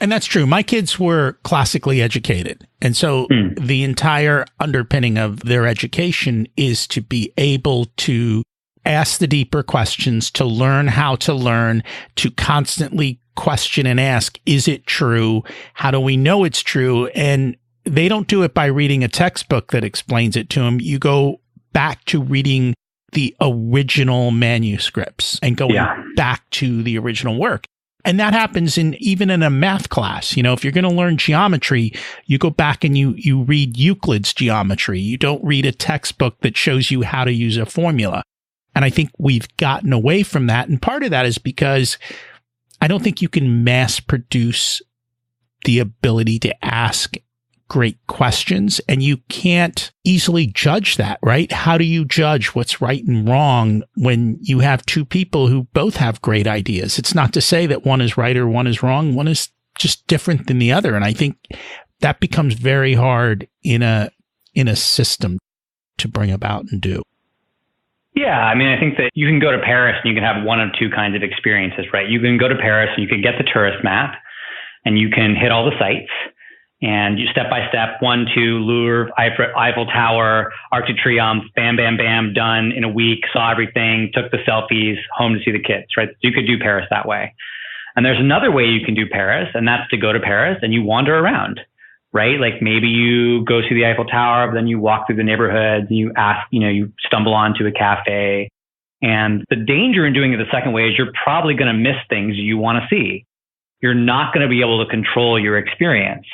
And that's true. My kids were classically educated. And so the entire underpinning of their education is to be able to ask the deeper questions, to learn how to learn, to constantly question and ask, is it true? How do we know it's true? And they don't do it by reading a textbook that explains it to them. You go back to reading the original manuscripts and going back to the original work. And that happens even in a math class. If you're going to learn geometry, you go back and you read Euclid's geometry. You don't read a textbook that shows you how to use a formula. And I think we've gotten away from that. And part of that is because I don't think you can mass produce the ability to ask great questions, and you can't easily judge that, right? How do you judge what's right and wrong when you have two people who both have great ideas? It's not to say that one is right or one is wrong. One is just different than the other. And I think that becomes very hard in a system to bring about and do. Yeah, I mean, I think that you can go to Paris and you can have one of two kinds of experiences, right? You can go to Paris and you can get the tourist map and you can hit all the sites. And you step by step, 1, 2, Louvre, Eiffel Tower, Arc de Triomphe, bam, bam, bam, done in a week, saw everything, took the selfies, home to see the kids, right? You could do Paris that way. And there's another way you can do Paris, and that's to go to Paris and you wander around, right? Like maybe you go to the Eiffel Tower, but then you walk through the neighborhoods and you ask, you stumble onto a cafe. And the danger in doing it the second way is you're probably going to miss things you want to see. You're not going to be able to control your experience.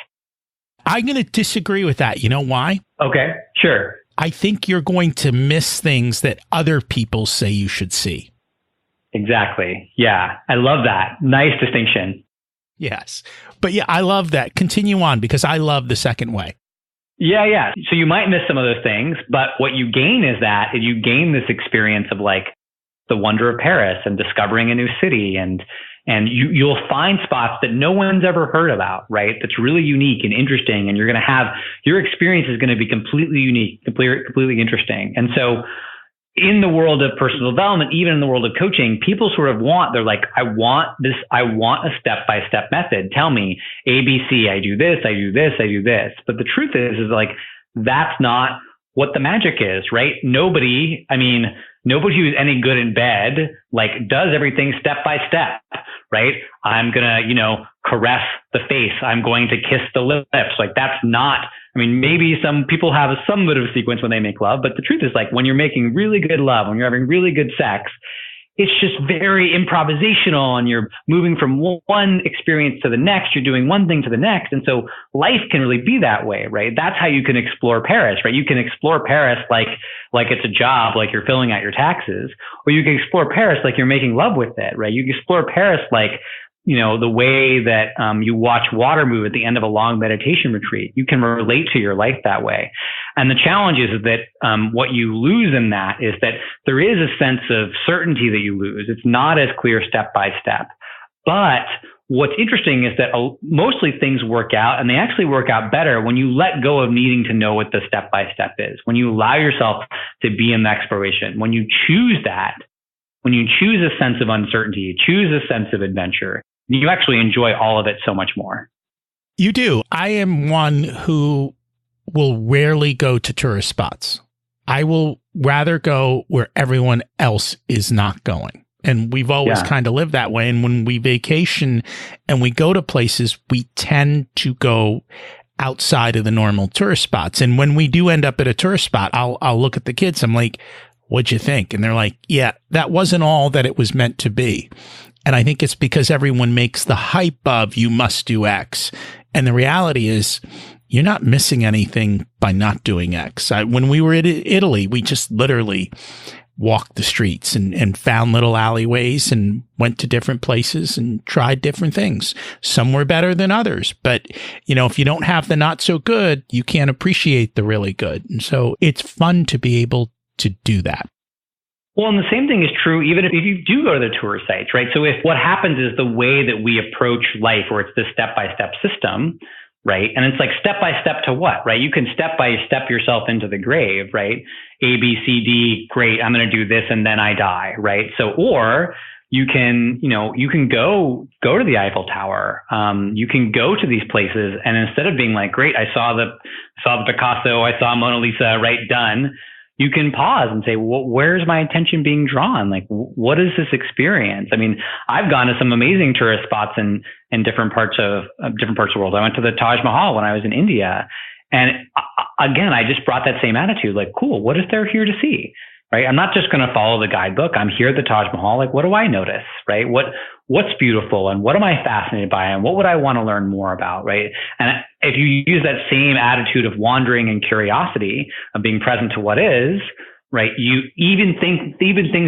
I'm going to disagree with that. You know why? Okay, sure. I think you're going to miss things that other people say you should see. Exactly. Yeah, I love that. Nice distinction. Yes. But yeah, I love that. Continue on, because I love the second way. Yeah. So you might miss some of those things, but what you gain is you gain this experience of like the wonder of Paris and discovering a new city, and you'll find spots that no one's ever heard about, right? That's really unique and interesting. And your experience is going to be completely unique, completely interesting. And so in the world of personal development, even in the world of coaching, people sort of they're like, I want a step-by-step method. Tell me ABC, I do this, I do this, I do this. But the truth is like, that's not what the magic is, right? Nobody who's any good in bed, like does everything step by step, right? I'm going to, caress the face. I'm going to kiss the lips. Like that's not, maybe some people have some bit of a sequence when they make love, but the truth is like when you're making really good love, when you're having really good sex, it's just very improvisational and you're moving from one experience to the next. You're doing one thing to the next. And so life can really be that way, right? That's how you can explore Paris, right? You can explore Paris like it's a job, like you're filling out your taxes, or you can explore Paris like you're making love with it, right? You can explore Paris like, the way that you watch water move at the end of a long meditation retreat. You can relate to your life that way. And the challenge is that what you lose in that is that there is a sense of certainty that you lose. It's not as clear step by step. But what's interesting is that mostly things work out, and they actually work out better when you let go of needing to know what the step by step is, when you allow yourself to be in the exploration, when you choose that, when you choose a sense of uncertainty, choose a sense of adventure, you actually enjoy all of it so much more. You do. I am one who will rarely go to tourist spots. I will rather go where everyone else is not going. And we've always kind of lived that way. And when we vacation and we go to places, we tend to go outside of the normal tourist spots. And when we do end up at a tourist spot, I'll look at the kids. I'm like, what'd you think? And they're like, yeah, that wasn't all that it was meant to be. And I think it's because everyone makes the hype of you must do X. And the reality is you're not missing anything by not doing X. When we were in Italy, we just literally walked the streets and found little alleyways and went to different places and tried different things. Some were better than others. But, if you don't have the not so good, you can't appreciate the really good. And so it's fun to be able to do that. Well, and the same thing is true even if you do go to the tour sites, right? So if what happens is the way that we approach life, or it's this step-by-step system, right? And it's like step-by-step to what, right? You can step-by-step yourself into the grave, right? A, B, C, D, great, I'm going to do this and then I die, right? So, or You can, you can go to the Eiffel Tower. You can go to these places, and instead of being like, great, I saw the Picasso, I saw Mona Lisa, right, done. You can pause and say, well, where's my attention being drawn? Like, what is this experience? I mean, I've gone to some amazing tourist spots in different parts of the world. I went to the Taj Mahal when I was in India. And again, I just brought that same attitude, like, cool, what is there here to see? Right? I'm not just going to follow the guidebook. I'm here at the Taj Mahal. Like, what do I notice? Right? What's beautiful, and what am I fascinated by, and what would I want to learn more about? Right? And if you use that same attitude of wandering and curiosity, of being present to what is, right? You even things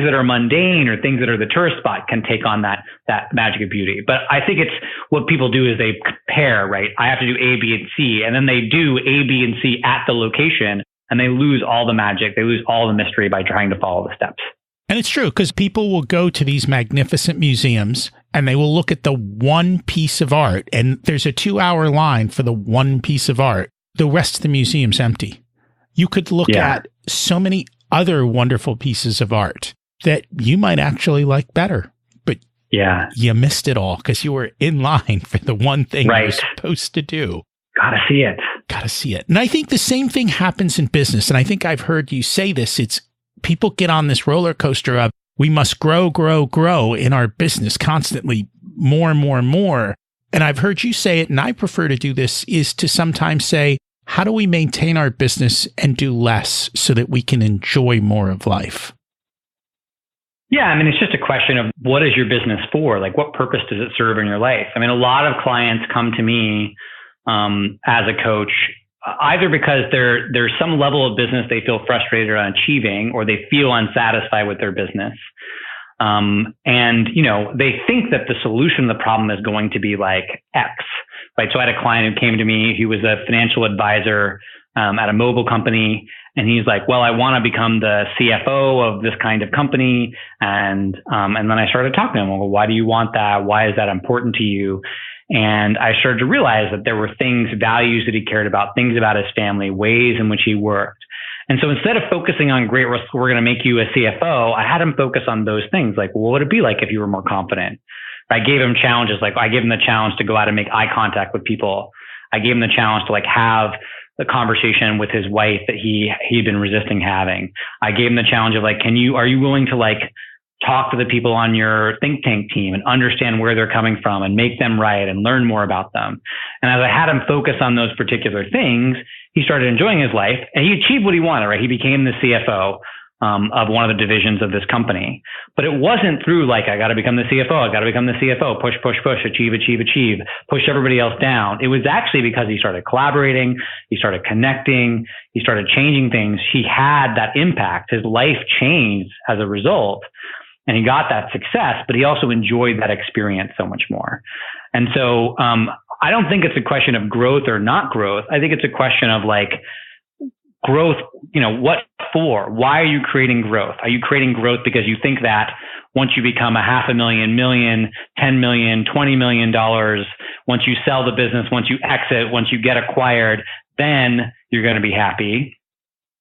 that are mundane or things that are the tourist spot can take on that magic of beauty. But I think it's what people do is they compare, right? I have to do A, B, and C, and then they do A, B, and C at the location. And they lose all the magic. They lose all the mystery by trying to follow the steps. And it's true, because people will go to these magnificent museums and they will look at the one piece of art, and there's a 2-hour line for the one piece of art. The rest of the museum's empty. You could look at so many other wonderful pieces of art that you might actually like better. But you missed it all because you were in line for the one thing you were supposed to do. Gotta see it. Gotta see it. And I think the same thing happens in business. And I think I've heard you say this. It's people get on this roller coaster of we must grow, grow, grow in our business constantly, more and more and more. And I've heard you say it, and I prefer to do this, is to sometimes say, how do we maintain our business and do less so that we can enjoy more of life? Yeah, I mean, it's just a question of what is your business for? Like, what purpose does it serve in your life? I mean, a lot of clients come to me as a coach, either because there's some level of business they feel frustrated on achieving, or they feel unsatisfied with their business. And, they think that the solution to the problem is going to be like X, right? So I had a client who came to me, he was a financial advisor at a mobile company. And he's like, well, I want to become the CFO of this kind of company. And then I started talking to him. Well, why do you want that? Why is that important to you? And I started to realize that there were things, values that he cared about, things about his family, ways in which he worked. And so instead of focusing on, great, we're going to make you a CFO, I had him focus on those things. Like, well, what would it be like if you were more confident? I gave him challenges. Like, I gave him the challenge to go out and make eye contact with people. I gave him the challenge to have the conversation with his wife that he'd been resisting having. I gave him the challenge of are you willing to talk to the people on your think tank team and understand where they're coming from and make them right and learn more about them. And as I had him focus on those particular things, he started enjoying his life, and he achieved what he wanted, right? He became the CFO of one of the divisions of this company. But it wasn't through I got to become the CFO. I got to become the CFO, push, push, push, achieve, push everybody else down. It was actually because he started collaborating, he started connecting, he started changing things. He had that impact. His life changed as a result. And he got that success, but he also enjoyed that experience so much more. And so I don't think it's a question of growth or not growth. I think it's a question of growth, what for? Why are you creating growth? Are you creating growth because you think that once you become $500,000, million, $10 million, $20 million, once you sell the business, once you exit, once you get acquired, then you're going to be happy?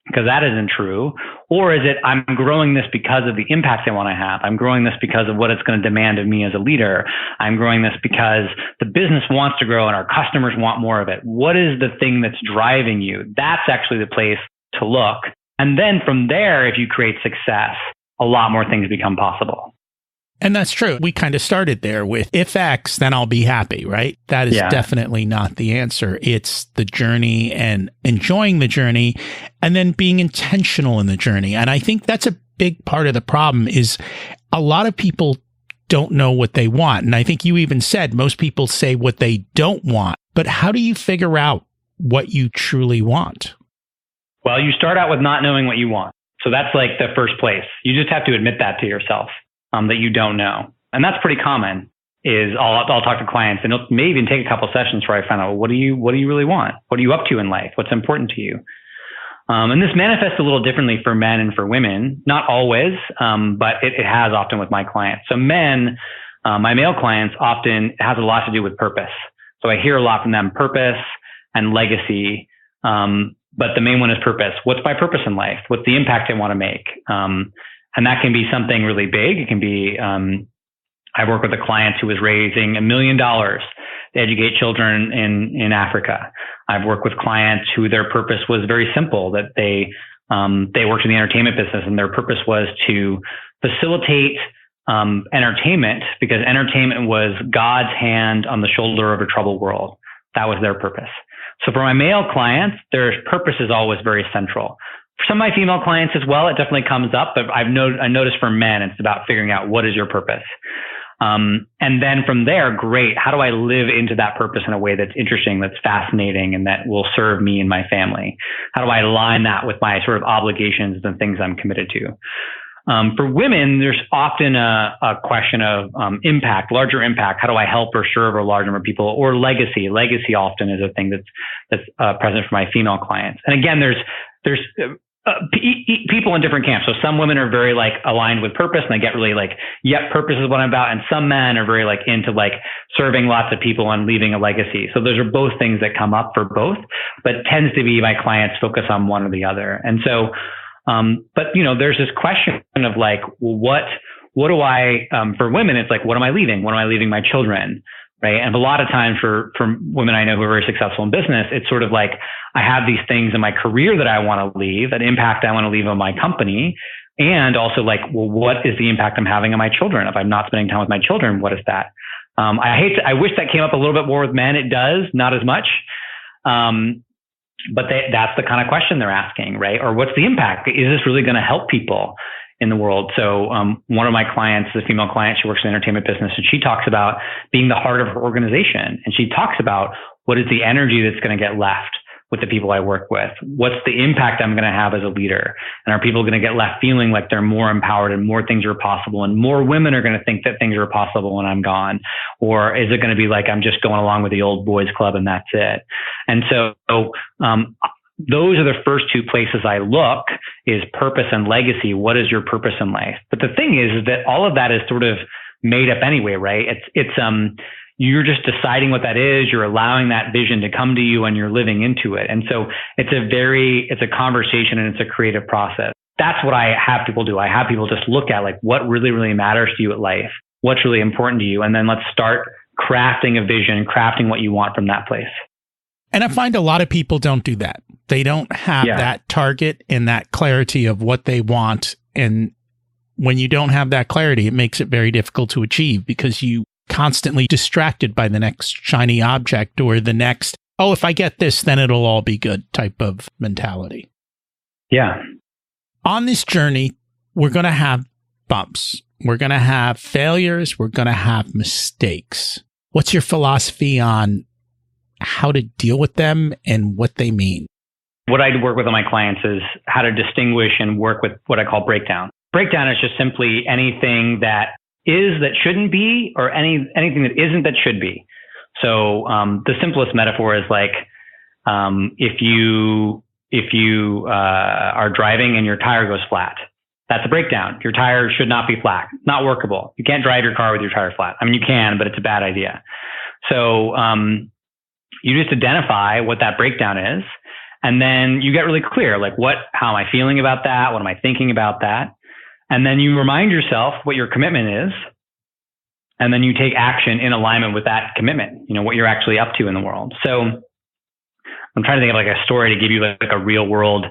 Because that isn't true. Or is it, I'm growing this because of the impact I want to have. I'm growing this because of what it's going to demand of me as a leader. I'm growing this because the business wants to grow and our customers want more of it. What is the thing that's driving you? That's actually the place to look. And then from there, if you create success, a lot more things become possible. And that's true. We kind of started there with, if X, then I'll be happy, right? That is definitely not the answer. It's the journey and enjoying the journey, and then being intentional in the journey. And I think that's a big part of the problem is a lot of people don't know what they want. And I think you even said most people say what they don't want. But how do you figure out what you truly want? Well, you start out with not knowing what you want. So that's the first place. You just have to admit that to yourself. That you don't know. And that's pretty common. I'll talk to clients, and it may even take a couple sessions where I find out, well, what do you really want? What are you up to in life? What's important to you? And this manifests a little differently for men and for women, not always, but it has often with my clients. So men, my male clients, often has a lot to do with purpose. So I hear a lot from them, purpose and legacy. But the main one is purpose. What's my purpose in life? What's the impact I want to make? And that can be something really big. It can be, I've worked with a client who was raising $1 million to educate children in Africa. I've worked with clients who their purpose was very simple, that they worked in the entertainment business, and their purpose was to facilitate entertainment, because entertainment was God's hand on the shoulder of a troubled world. That was their purpose. So for my male clients, their purpose is always very central. For some of my female clients as well, it definitely comes up, but I noticed for men, it's about figuring out what is your purpose. And then from there, great, how do I live into that purpose in a way that's interesting, that's fascinating, and that will serve me and my family? How do I align that with my sort of obligations and things I'm committed to? For women, there's often a question of impact, larger impact. How do I help or serve a large number of people? Or legacy. Legacy often is a thing that's present for my female clients. And again, there's people in different camps. So some women are very like aligned with purpose, and they get really like, yep, purpose is what I'm about. And some men are very like into like serving lots of people and leaving a legacy. So those are both things that come up for both, but it tends to be my clients focus on one or the other. And so, but you know, there's this question of like, well, what do I, for women, it's like, what am I leaving? What am I leaving my children? Right. And a lot of times for women I know who are very successful in business, it's sort of like, I have these things in my career that I want to leave, an impact I want to leave on my company. And also like, well, what is the impact I'm having on my children? If I'm not spending time with my children, what is that? I wish that came up a little bit more with men. It does, not as much. But that's the kind of question they're asking, right? Or what's the impact? Is this really going to help people in the world? So one of my clients, the female client, she works in the entertainment business, and she talks about being the heart of her organization. And she talks about what is the energy that's going to get left with the people I work with? What's the impact I'm going to have as a leader? And are people going to get left feeling like they're more empowered and more things are possible, and more women are going to think that things are possible when I'm gone? Or is it going to be like I'm just going along with the old boys club and that's it? And so those are the first two places I look, is purpose and legacy. What is your purpose in life? But the thing is that all of that is sort of made up anyway, right? It's you're just deciding what that is. You're allowing that vision to come to you, and you're living into it. And so it's a conversation, and it's a creative process. That's what I have people do. I have people just look at like, what really, really matters to you at life? What's really important to you? And then let's start crafting a vision, crafting what you want from that place. And I find a lot of people don't do that. They don't have that target and that clarity of what they want. And when you don't have that clarity, it makes it very difficult to achieve, because you constantly distracted by the next shiny object or the next, oh, if I get this, then it'll all be good type of mentality. Yeah. On this journey, we're going to have bumps. We're going to have failures. We're going to have mistakes. What's your philosophy on how to deal with them and what they mean? What I work with on my clients is how to distinguish and work with what I call breakdown. Breakdown is just simply anything that is that shouldn't be, or anything that isn't that should be. So the simplest metaphor is like if you are driving and your tire goes flat, that's a breakdown. Your tire should not be flat, not workable. You can't drive your car with your tire flat. I mean, you can, but it's a bad idea. So you just identify what that breakdown is, and then you get really clear, like how am I feeling about that? What am I thinking about that? And then you remind yourself what your commitment is. And then you take action in alignment with that commitment, you know, what you're actually up to in the world. So I'm trying to think of like a story to give you like a real world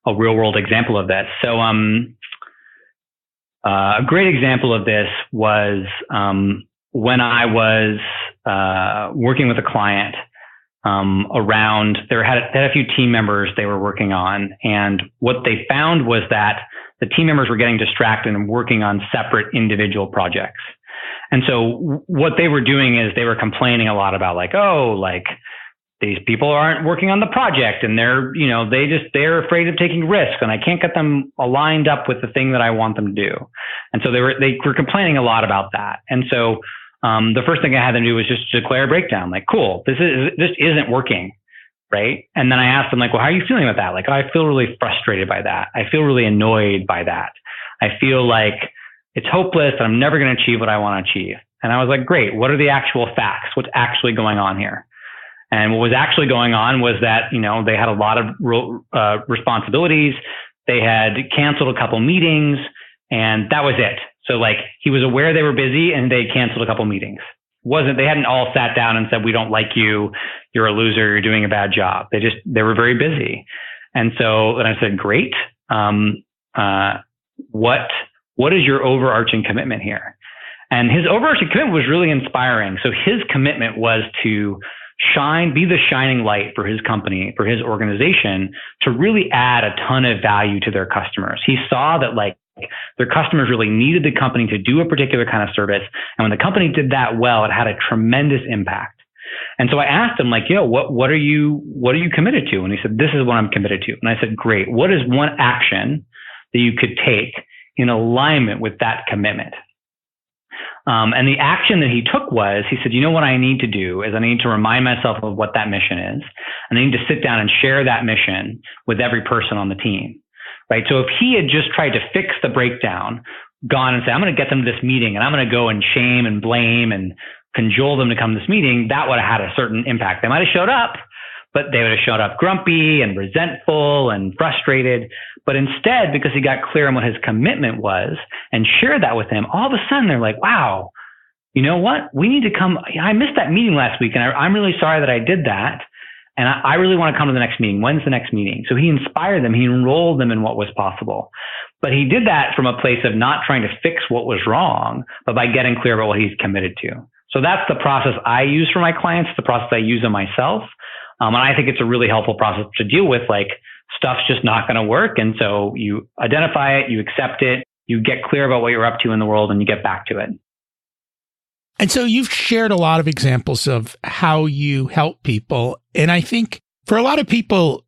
example of this. So a great example of this was when I was working with a client around, they had a few team members they were working on. And what they found was that the team members were getting distracted and working on separate individual projects. And so what they were doing is they were complaining a lot about like, oh, like these people aren't working on the project, and they're afraid of taking risks, and I can't get them aligned up with the thing that I want them to do. And so they were complaining a lot about that. And so the first thing I had them do was just declare a breakdown, like, cool, this isn't working. Right. And then I asked them like, well, how are you feeling about that? Like, I feel really frustrated by that. I feel really annoyed by that. I feel like it's hopeless and I'm never going to achieve what I want to achieve. And I was like, great. What are the actual facts? What's actually going on here? And what was actually going on was that, you know, they had a lot of responsibilities. They had canceled a couple meetings, and that was it. So like he was aware they were busy and they canceled a couple meetings. They hadn't all sat down and said, we don't like you. You're a loser. You're doing a bad job. They were very busy. And so then I said, great. What is your overarching commitment here? And his overarching commitment was really inspiring. So his commitment was to be the shining light for his company, for his organization, to really add a ton of value to their customers. He saw that like their customers really needed the company to do a particular kind of service. And when the company did that well, it had a tremendous impact. And so I asked him like, what are you committed to? And he said, this is what I'm committed to. And I said, great. What is one action that you could take in alignment with that commitment? And the action that he took was, he said, what I need to do is I need to remind myself of what that mission is. And I need to sit down and share that mission with every person on the team, right? So if he had just tried to fix the breakdown, gone and say, I'm going to get them to this meeting and I'm going to go and shame and blame and cajole them to come to this meeting, that would have had a certain impact. They might have showed up, but they would have showed up grumpy and resentful and frustrated. But instead, because he got clear on what his commitment was and shared that with him, all of a sudden they're like, wow, you know what? We need to come. I missed that meeting last week and I'm really sorry that I did that. And I really want to come to the next meeting. When's the next meeting? So he inspired them. He enrolled them in what was possible. But he did that from a place of not trying to fix what was wrong, but by getting clear about what he's committed to. So that's the process I use for my clients, the process I use on myself. And I think it's a really helpful process to deal with, like stuff's just not going to work. And so you identify it, you accept it, you get clear about what you're up to in the world, and you get back to it. And so you've shared a lot of examples of how you help people. And I think for a lot of people,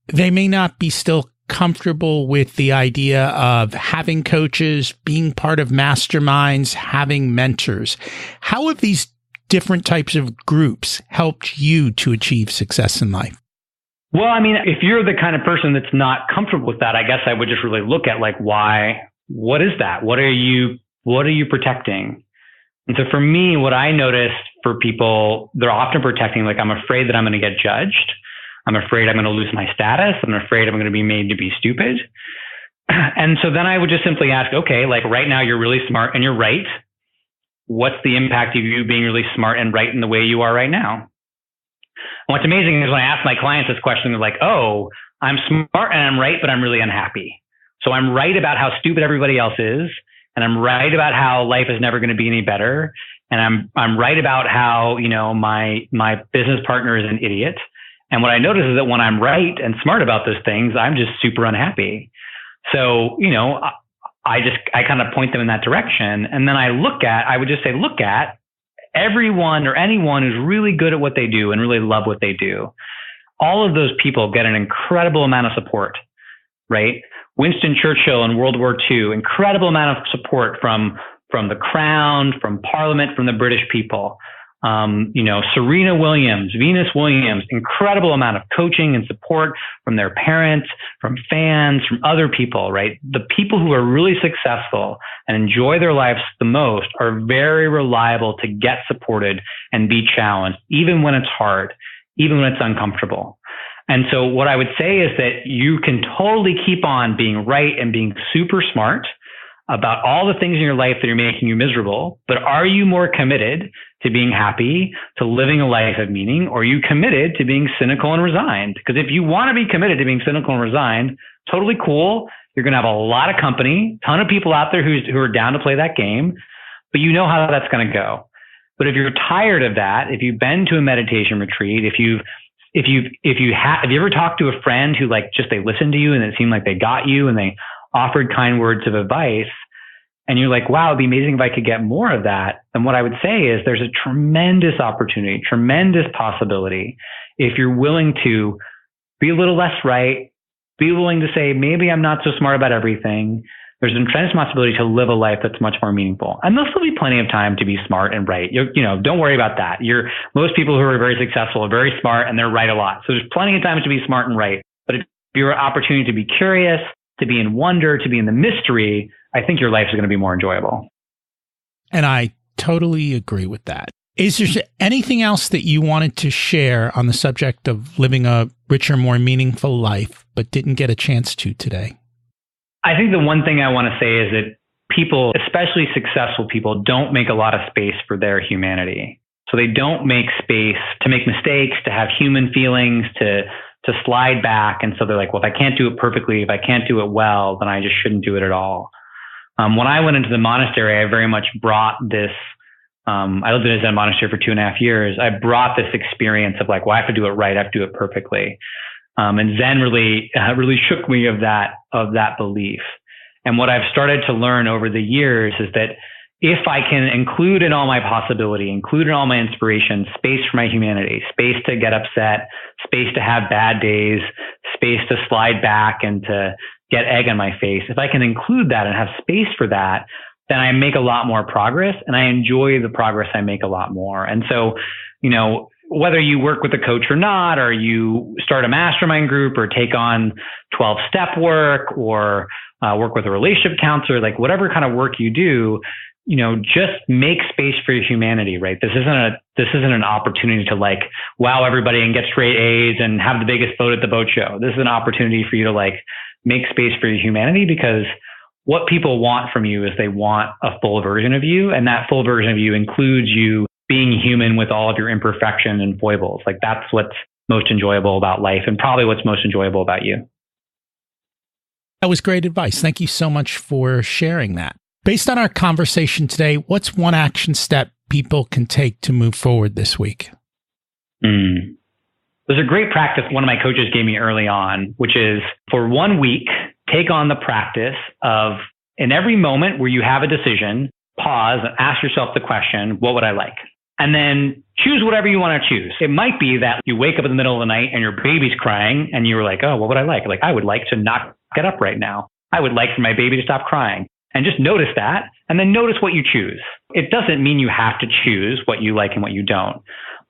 they may not be still comfortable with the idea of having coaches, being part of masterminds, having mentors. How have these different types of groups helped you to achieve success in life? Well, I mean, if you're the kind of person that's not comfortable with that, I guess I would just really look at like, what is that? What are you protecting? And so for me, what I noticed for people, they're often protecting, like, I'm afraid that I'm going to get judged. I'm afraid I'm going to lose my status. I'm afraid I'm going to be made to be stupid. And so then I would just simply ask, okay, like right now you're really smart and you're right. What's the impact of you being really smart and right in the way you are right now? And what's amazing is when I ask my clients this question, they're like, oh, I'm smart and I'm right, but I'm really unhappy. So I'm right about how stupid everybody else is. And I'm right about how life is never going to be any better. And I'm right about how, my business partner is an idiot. And what I notice is that when I'm right and smart about those things, I'm just super unhappy. So, I kind of point them in that direction. And then I would just say, look at everyone or anyone who's really good at what they do and really love what they do. All of those people get an incredible amount of support, right? Winston Churchill in World War II, incredible amount of support from the Crown, from Parliament, from the British people. Serena Williams, Venus Williams, incredible amount of coaching and support from their parents, from fans, from other people, right? The people who are really successful and enjoy their lives the most are very reliable to get supported and be challenged, even when it's hard, even when it's uncomfortable. And so what I would say is that you can totally keep on being right and being super smart about all the things in your life that are making you miserable, but are you more committed to being happy, to living a life of meaning, or are you committed to being cynical and resigned? Because if you want to be committed to being cynical and resigned, totally cool. You're going to have a lot of company, ton of people out there who are down to play that game, but you know how that's going to go. But if you're tired of that, if you've been to a meditation retreat, if you ever talked to a friend who they listened to you and it seemed like they got you and they offered kind words of advice, and you're like, wow, it'd be amazing if I could get more of that. And what I would say is there's a tremendous opportunity, tremendous possibility. If you're willing to be a little less right, be willing to say, maybe I'm not so smart about everything. There's a tremendous possibility to live a life that's much more meaningful. And there'll still be plenty of time to be smart and right. Don't worry about that. Most people who are very successful are very smart and they're right a lot. So there's plenty of times to be smart and right. But if you're an opportunity to be curious, to be in wonder, to be in the mystery, I think your life is going to be more enjoyable. And I totally agree with that. Is there anything else that you wanted to share on the subject of living a richer, more meaningful life, but didn't get a chance to today? I think the one thing I want to say is that people, especially successful people, don't make a lot of space for their humanity. So they don't make space to make mistakes, to have human feelings, to slide back. And so they're like, well, if I can't do it perfectly, if I can't do it well, then I just shouldn't do it at all. When I went into the monastery, I very much brought this. I lived in a Zen monastery for 2.5 years. I brought this experience of like, well, I have to do it right. I have to do it perfectly. And Zen really shook me of that belief. And what I've started to learn over the years is that if I can include in all my possibility, include in all my inspiration, space for my humanity, space to get upset, space to have bad days, space to slide back and to get egg on my face. If I can include that and have space for that, then I make a lot more progress, and I enjoy the progress I make a lot more. And so, whether you work with a coach or not, or you start a mastermind group or take on 12-step work or work with a relationship counselor, like whatever kind of work you do, just make space for your humanity, right? This isn't an opportunity to like wow everybody and get straight A's and have the biggest boat at the boat show. This is an opportunity for you to like make space for your humanity, because what people want from you is they want a full version of you. And that full version of you includes you being human with all of your imperfections and foibles. Like that's what's most enjoyable about life, and probably what's most enjoyable about you. That was great advice. Thank you so much for sharing that. Based on our conversation today, what's one action step people can take to move forward this week? There's a great practice one of my coaches gave me early on, which is for 1 week, take on the practice of, in every moment where you have a decision, pause and ask yourself the question, what would I like? And then choose whatever you want to choose. It might be that you wake up in the middle of the night and your baby's crying and you were like, oh, what would I like? Like, I would like to not get up right now. I would like for my baby to stop crying. And just notice that, and then notice what you choose. It doesn't mean you have to choose what you like and what you don't.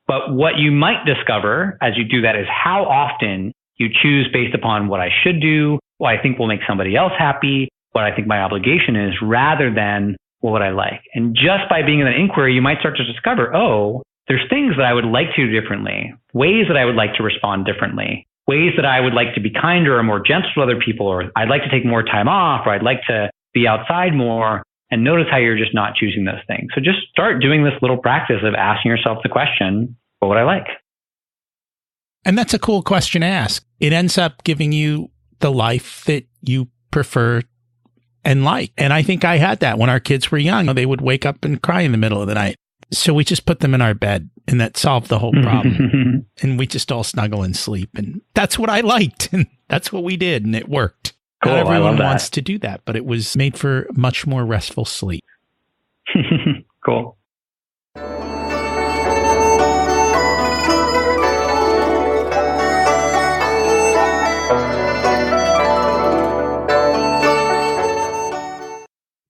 But what you might discover as you do that is how often you choose based upon what I should do, what I think will make somebody else happy, what I think my obligation is, rather than what would I like. And just by being in that inquiry, you might start to discover, oh, there's things that I would like to do differently, ways that I would like to respond differently, ways that I would like to be kinder or more gentle to other people, or I'd like to take more time off, or I'd like to be outside more. And notice how you're just not choosing those things. So just start doing this little practice of asking yourself the question, what would I like? And that's a cool question to ask. It ends up giving you the life that you prefer and like. And I think I had that when our kids were young. They would wake up and cry in the middle of the night. So we just put them in our bed, and that solved the whole problem. And we just all snuggle and sleep. And that's what I liked. And that's what we did. And it worked. Cool, not everyone wants to do that, but it was made for much more restful sleep. Cool.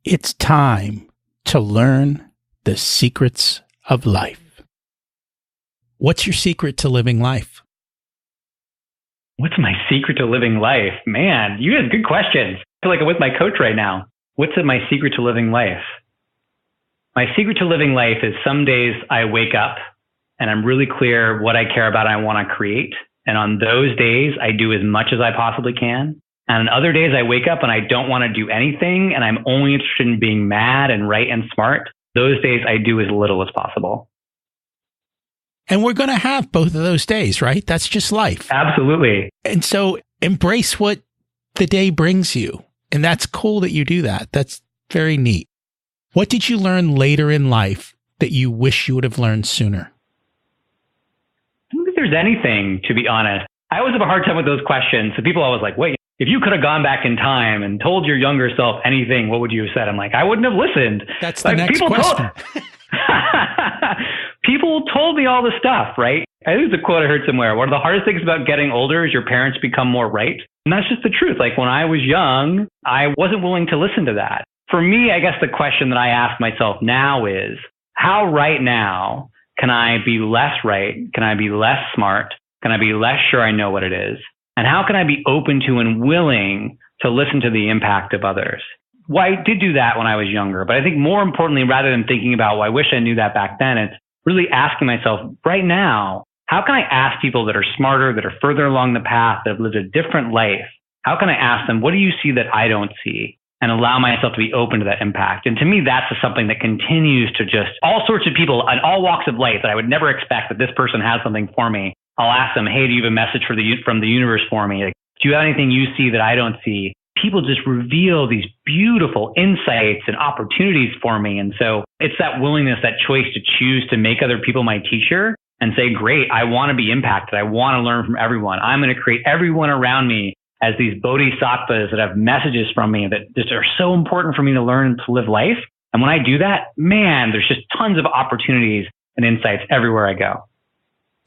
It's time to learn the secrets of life. What's your secret to living life? What's my secret to living life? Man, you had good questions. I feel like I'm with my coach right now. What's my secret to living life? My secret to living life is some days I wake up and I'm really clear what I care about and I want to create. And on those days, I do as much as I possibly can. And on other days, I wake up and I don't want to do anything and I'm only interested in being mad and right and smart. Those days, I do as little as possible. And we're going to have both of those days, right? That's just life. Absolutely. And so embrace what the day brings you. And that's cool that you do that. That's very neat. What did you learn later in life that you wish you would have learned sooner? I don't think there's anything, to be honest. I always have a hard time with those questions. So people always like, wait, if you could have gone back in time and told your younger self anything, what would you have said? I'm like, I wouldn't have listened. That's the next question. People told me all the stuff, right? I think it's a quote I heard somewhere. One of the hardest things about getting older is your parents become more right. And that's just the truth. Like when I was young, I wasn't willing to listen to that. For me, I guess the question that I ask myself now is, how right now can I be less right? Can I be less smart? Can I be less sure I know what it is? And how can I be open to and willing to listen to the impact of others? Well, I did do that when I was younger, but I think more importantly, rather than thinking about, well, I wish I knew that back then, it's really asking myself right now, how can I ask people that are smarter, that are further along the path, that have lived a different life? How can I ask them, what do you see that I don't see? and allow myself to be open to that impact. And to me, that's something that continues to just all sorts of people in all walks of life that I would never expect that this person has something for me. I'll ask them, hey, do you have a message from the universe for me? Like, do you have anything you see that I don't see? People just reveal these beautiful insights and opportunities for me. And so it's that willingness, that choice to choose to make other people my teacher and say, great, I want to be impacted. I want to learn from everyone. I'm going to create everyone around me as these bodhisattvas that have messages from me that just are so important for me to learn and to live life. And when I do that, man, there's just tons of opportunities and insights everywhere I go.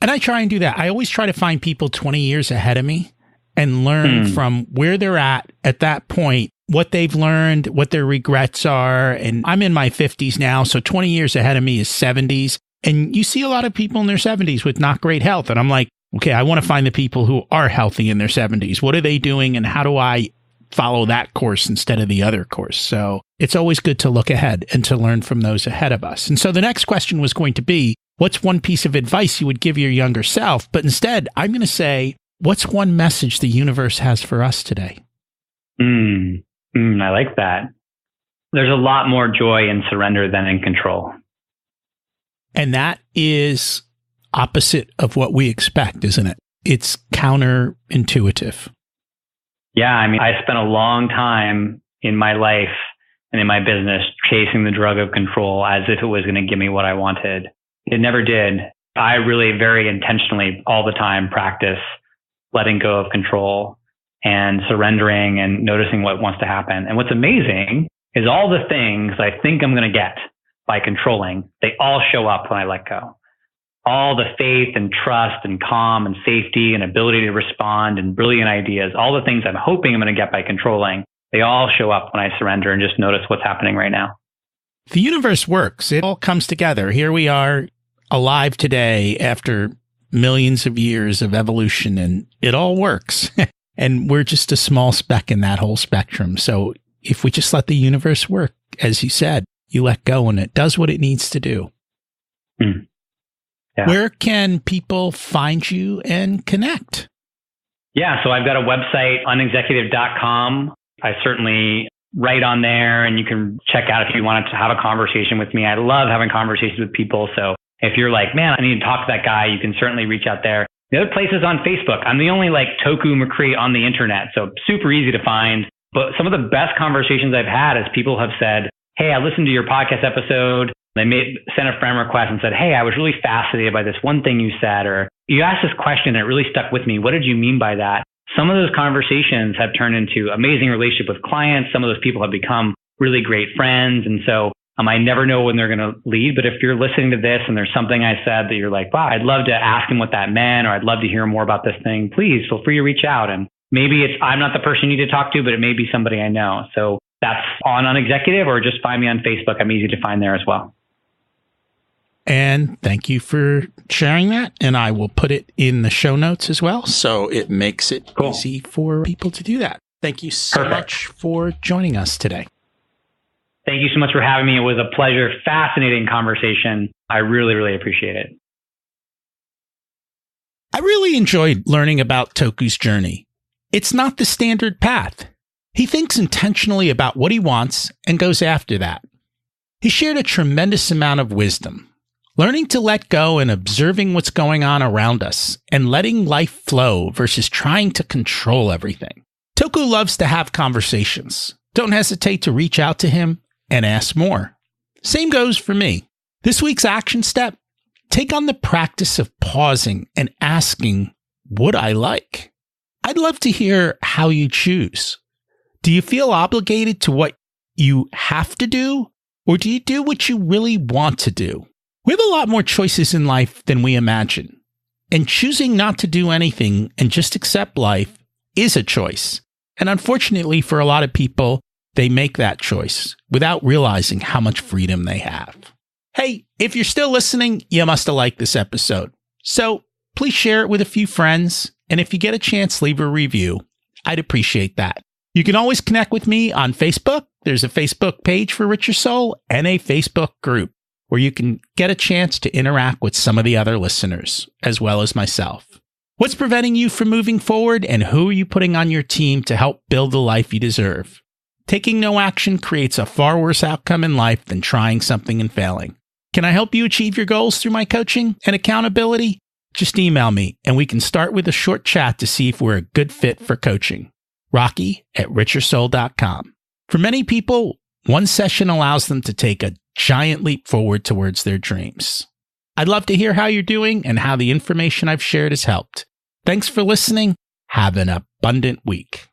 And I try and do that. I always try to find people 20 years ahead of me and learn from where they're at that point, what they've learned, what their regrets are. And I'm in my 50s now, so 20 years ahead of me is 70s. And you see a lot of people in their 70s with not great health. And I'm like, okay, I want to find the people who are healthy in their 70s. What are they doing and how do I follow that course instead of the other course? So it's always good to look ahead and to learn from those ahead of us. And so the next question was going to be, what's one piece of advice you would give your younger self? But instead, I'm going to say, what's one message the universe has for us today? I like that. There's a lot more joy in surrender than in control. And that is opposite of what we expect, isn't it? It's counterintuitive. Yeah, I mean, I spent a long time in my life and in my business chasing the drug of control as if it was going to give me what I wanted. It never did. I really very intentionally all the time practice letting go of control and surrendering and noticing what wants to happen. And what's amazing is all the things I think I'm going to get by controlling, they all show up when I let go. All the faith and trust and calm and safety and ability to respond and brilliant ideas, all the things I'm hoping I'm going to get by controlling, they all show up when I surrender and just notice what's happening right now. The universe works. It all comes together. Here we are alive today after millions of years of evolution, and it all works. And we're just a small speck in that whole spectrum. So if we just let the universe work, as you said, you let go and it does what it needs to do. Yeah. Where can people find you and connect? Yeah, so I've got a website, unexecutive.com. I certainly write on there, and you can check out if you wanted to have a conversation with me. I love having conversations with people. So if you're like, man, I need to talk to that guy, you can certainly reach out there. The other place is on Facebook. I'm the only Toku McCree on the internet, so super easy to find. But some of the best conversations I've had is people have said, hey, I listened to your podcast episode. They sent a friend request and said, hey, I was really fascinated by this one thing you said, or you asked this question and it really stuck with me. What did you mean by that? Some of those conversations have turned into amazing relationship with clients. Some of those people have become really great friends. And so I never know when they're going to lead. But if you're listening to this and there's something I said that you're like, wow, I'd love to ask him what that meant, or I'd love to hear more about this thing, please feel free to reach out. And maybe I'm not the person you need to talk to, but it may be somebody I know. So that's on Unexecutive, or just find me on Facebook. I'm easy to find there as well. And thank you for sharing that. And I will put it in the show notes as well, so it makes it easy for people to do that. Thank you so much for joining us today. Thank you so much for having me. It was a pleasure. Fascinating conversation. I really, really appreciate it. I really enjoyed learning about Toku's journey. It's not the standard path. He thinks intentionally about what he wants and goes after that. He shared a tremendous amount of wisdom. Learning to let go and observing what's going on around us and letting life flow versus trying to control everything. Toku loves to have conversations. Don't hesitate to reach out to him and ask more. Same goes for me. This week's action step, take on the practice of pausing and asking, would I like? I'd love to hear how you choose. Do you feel obligated to what you have to do, or do you do what you really want to do? We have a lot more choices in life than we imagine, and choosing not to do anything and just accept life is a choice. And unfortunately, for a lot of people, they make that choice without realizing how much freedom they have. Hey, if you're still listening, you must have liked this episode. So please share it with a few friends, and if you get a chance, leave a review. I'd appreciate that. You can always connect with me on Facebook. There's a Facebook page for Richer Soul and a Facebook group where you can get a chance to interact with some of the other listeners, as well as myself. What's preventing you from moving forward, and who are you putting on your team to help build the life you deserve? Taking no action creates a far worse outcome in life than trying something and failing. Can I help you achieve your goals through my coaching and accountability? Just email me and we can start with a short chat to see if we're a good fit for coaching. Rocky@richersoul.com. For many people, one session allows them to take a giant leap forward towards their dreams. I'd love to hear how you're doing and how the information I've shared has helped. Thanks for listening. Have an abundant week.